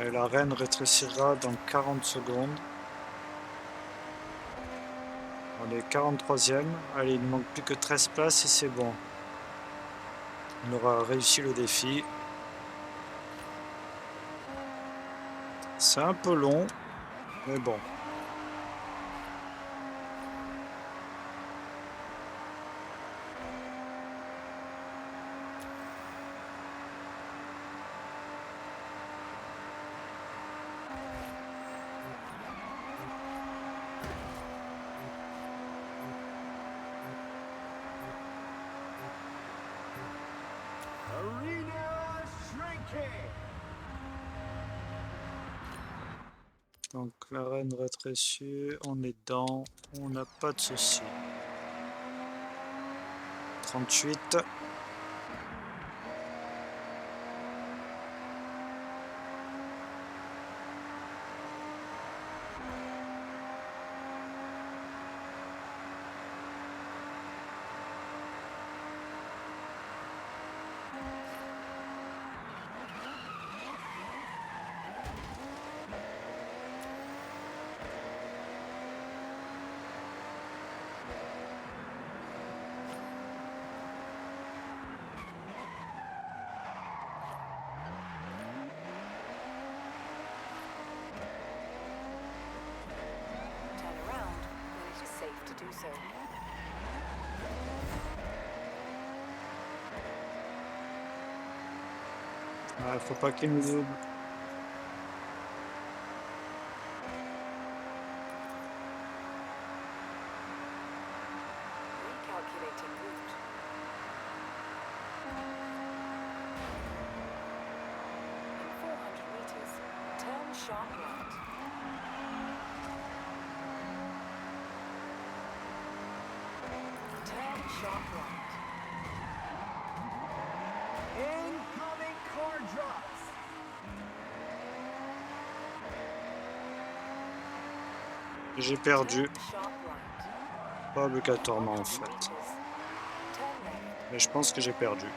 Speaker 1: Et la reine rétrécira dans 40 secondes. On est 43e. Allez, il ne manque plus que 13 places et c'est bon. On aura réussi le défi. C'est un peu long, mais bon.
Speaker 2: Arena shrinking!
Speaker 1: Donc la reine rétrécit, on est dedans, on n'a pas de souci. 38.
Speaker 3: Turn around when it is safe to do so.
Speaker 1: Ah, faut pas qu'il nous double.
Speaker 3: Recalculating route. In 400 meters, turn sharp right. Turn sharp right.
Speaker 2: Incoming car drops!
Speaker 1: J'ai perdu.
Speaker 3: Turn sharp right.
Speaker 1: Pas obligatoirement en
Speaker 3: 100
Speaker 1: fait.
Speaker 3: meters, turn left.
Speaker 1: Mais je pense que j'ai perdu.
Speaker 3: In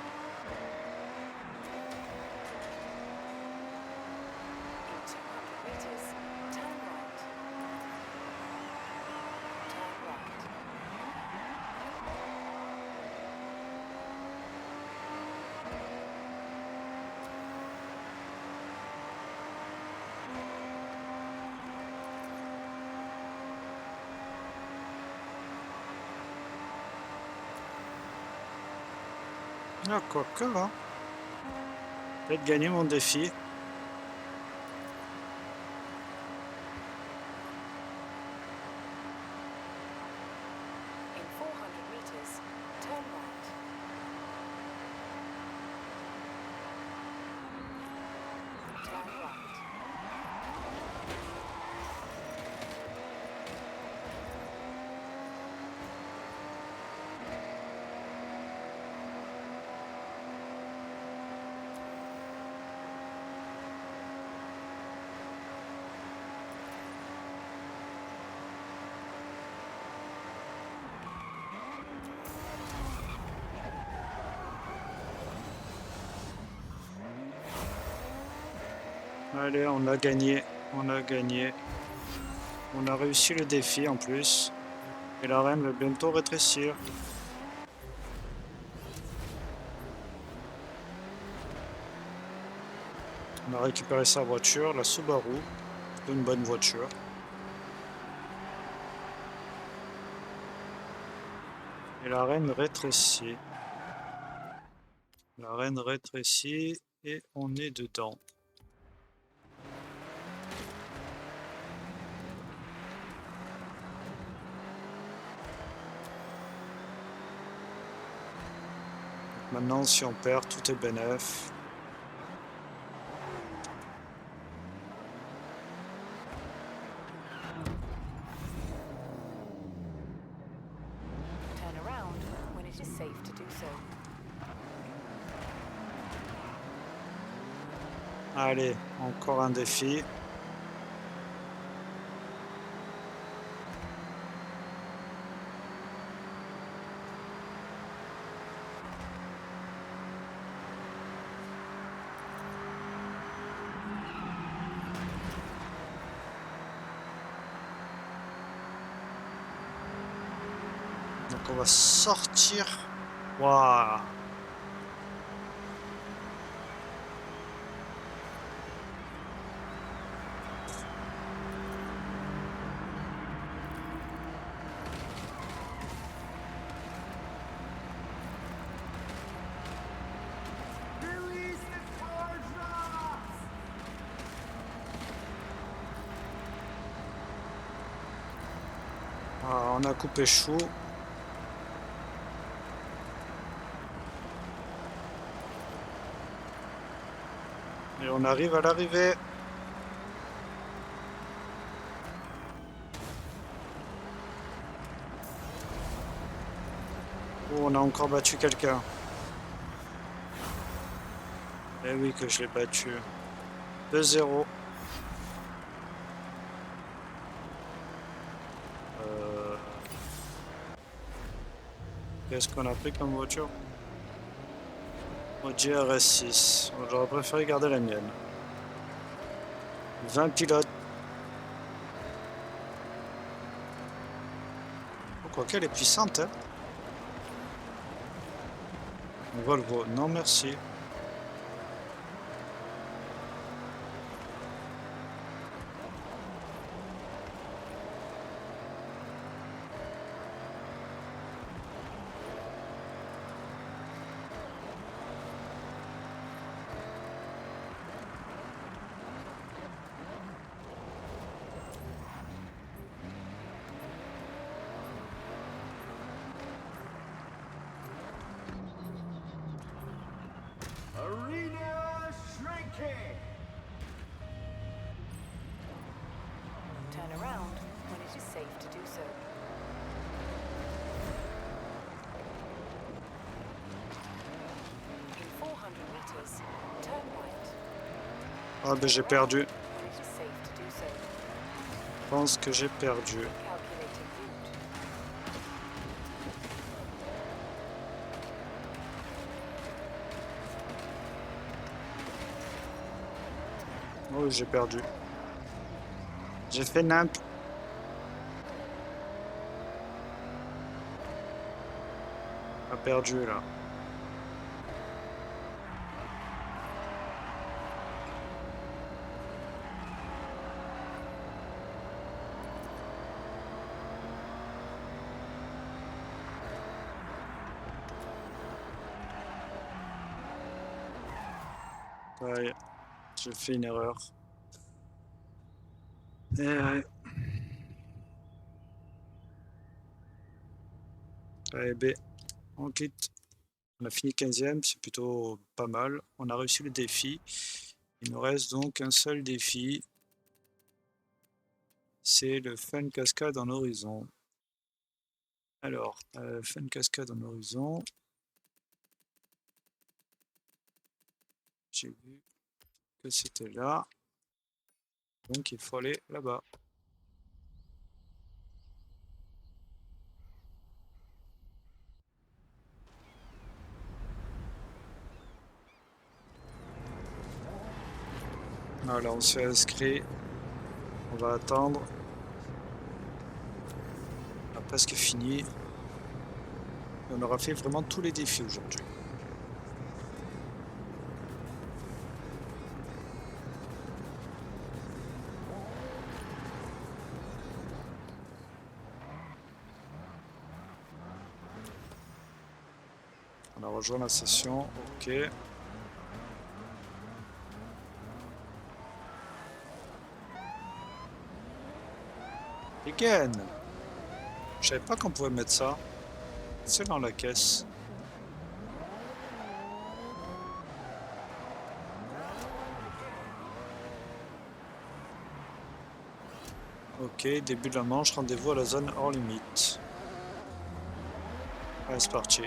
Speaker 3: 200 meters, turn right. Turn right.
Speaker 1: Ah, quoique là. Peut-être gagner mon défi.
Speaker 3: In 400 meters, turn right. Turn right.
Speaker 1: Allez, on a gagné. On a gagné. On a réussi le défi en plus. Et l'arène va bientôt rétrécir. On a récupéré sa voiture, la Subaru. Une bonne voiture. Et l'arène rétrécit. L'arène rétrécit et on est dedans. Maintenant, si on perd, tout est bénef.
Speaker 3: Turn around when it is safe to do so.
Speaker 1: Allez, encore un défi. Donc on va sortir. Waouh!
Speaker 2: Release the car drops!
Speaker 1: Ah, on a coupé chou. Et on arrive à l'arrivée. Oh, on a encore battu quelqu'un. Eh oui que je l'ai battu. 2-0. Qu'est-ce qu'on a pris comme voiture? Audi RS6. J'aurais préféré garder la mienne. 20 pilotes. Oh, quoi qu'elle est puissante, hein? Volvo, non merci.
Speaker 2: Arena shrinking!
Speaker 3: Turn around when it is safe to do so. In 400 meters, turn right.
Speaker 1: Ah ben j'ai perdu.
Speaker 3: When it is safe to do so.
Speaker 1: Je pense que j'ai perdu.
Speaker 3: Calculating route.
Speaker 1: Oh, j'ai perdu. J'ai fait nimp. A perdu là. Ouais, j'ai fait une erreur. Et ouais. Allez, B, on quitte. On a fini 15e, c'est plutôt pas mal. On a réussi le défi. Il nous reste donc un seul défi. C'est le Fun Cascade en horizon. Alors, Fun Cascade en horizon. J'ai vu que c'était là. Donc il faut aller là-bas. Voilà, on s'est inscrit. On va attendre. On a presque fini. On aura fait vraiment tous les défis aujourd'hui. On a rejoint la session. Ok. Again. Je savais pas qu'on pouvait mettre ça. C'est dans la caisse. Ok, début de la manche, rendez-vous à la zone hors limite. Allez, c'est parti.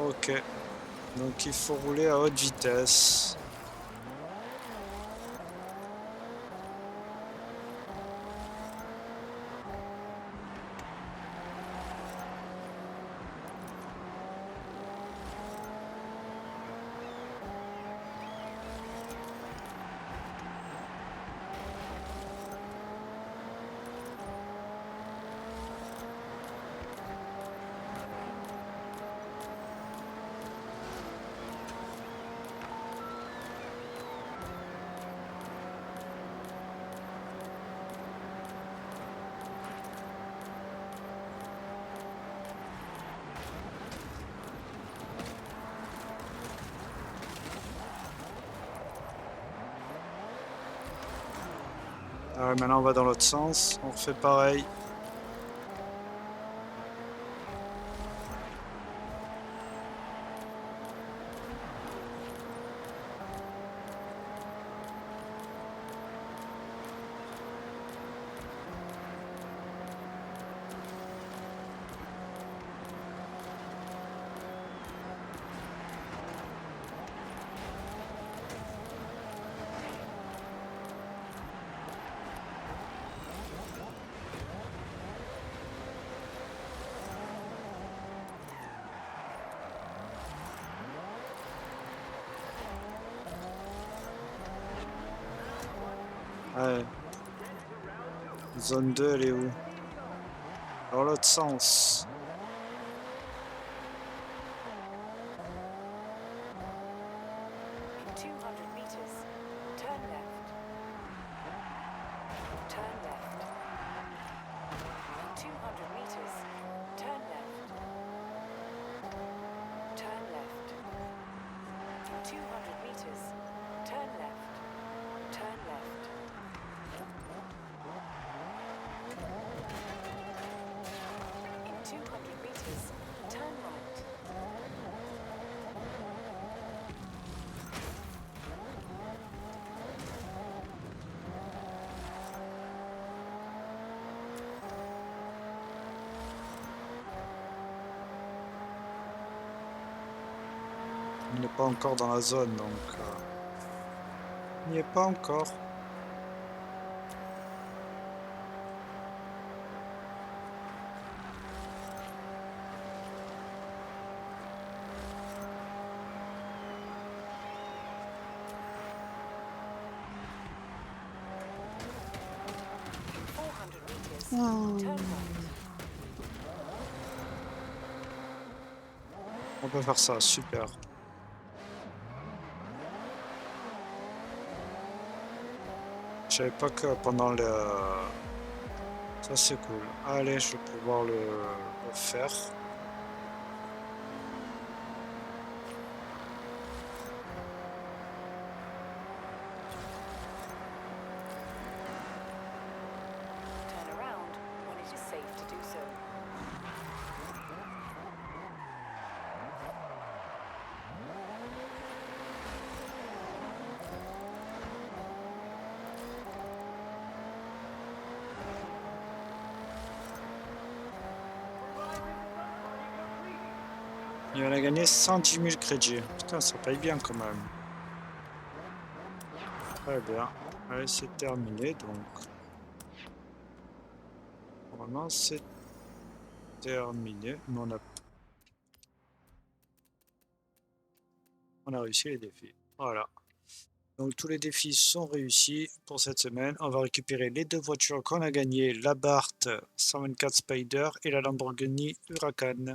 Speaker 1: Ok. Donc il faut rouler à haute vitesse. Maintenant on va dans l'autre sens. On refait pareil. Ouais. Zone 2, elle est où? Dans l'autre sens.
Speaker 3: In 200 meters, turn left. Turn left. In 200 meters, turn left. Turn left. In 200 meters, turn left. Turn left. In 200 meters, turn right.
Speaker 1: On n'est pas encore dans la zone, donc... il n'y est pas encore.
Speaker 3: East. Turn right.
Speaker 1: On peut faire ça, super. Je savais pas que pendant le... Ça c'est cool. Allez, je vais pouvoir le faire.
Speaker 3: Turn around when it is safe to do so.
Speaker 1: Et on a gagné 110 000 crédits. Putain, ça paye bien quand même. Très bien. Allez, c'est terminé donc. Normalement, c'est terminé. Mais on a réussi les défis. Voilà. Donc tous les défis sont réussis pour cette semaine. On va récupérer les deux voitures qu'on a gagnées, la Bart 124 Spider et la Lamborghini Huracan.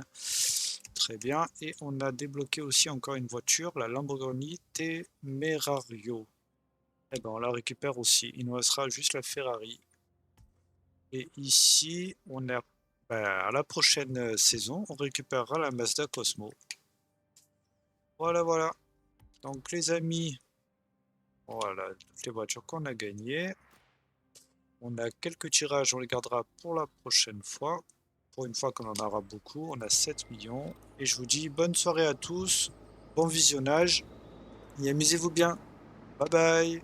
Speaker 1: Très bien. Et on a débloqué aussi encore une voiture, la Lamborghini Temerario. Et ben on la récupère aussi. Il nous restera juste la Ferrari. Et ici, on a à la prochaine saison, on récupérera la Mazda Cosmo. Voilà, voilà. Donc les amis, voilà toutes les voitures qu'on a gagnées. On a quelques tirages, on les gardera pour la prochaine fois. Pour une fois qu'on en aura beaucoup, on a 7 millions. Et je vous dis bonne soirée à tous, bon visionnage et amusez-vous bien. Bye bye.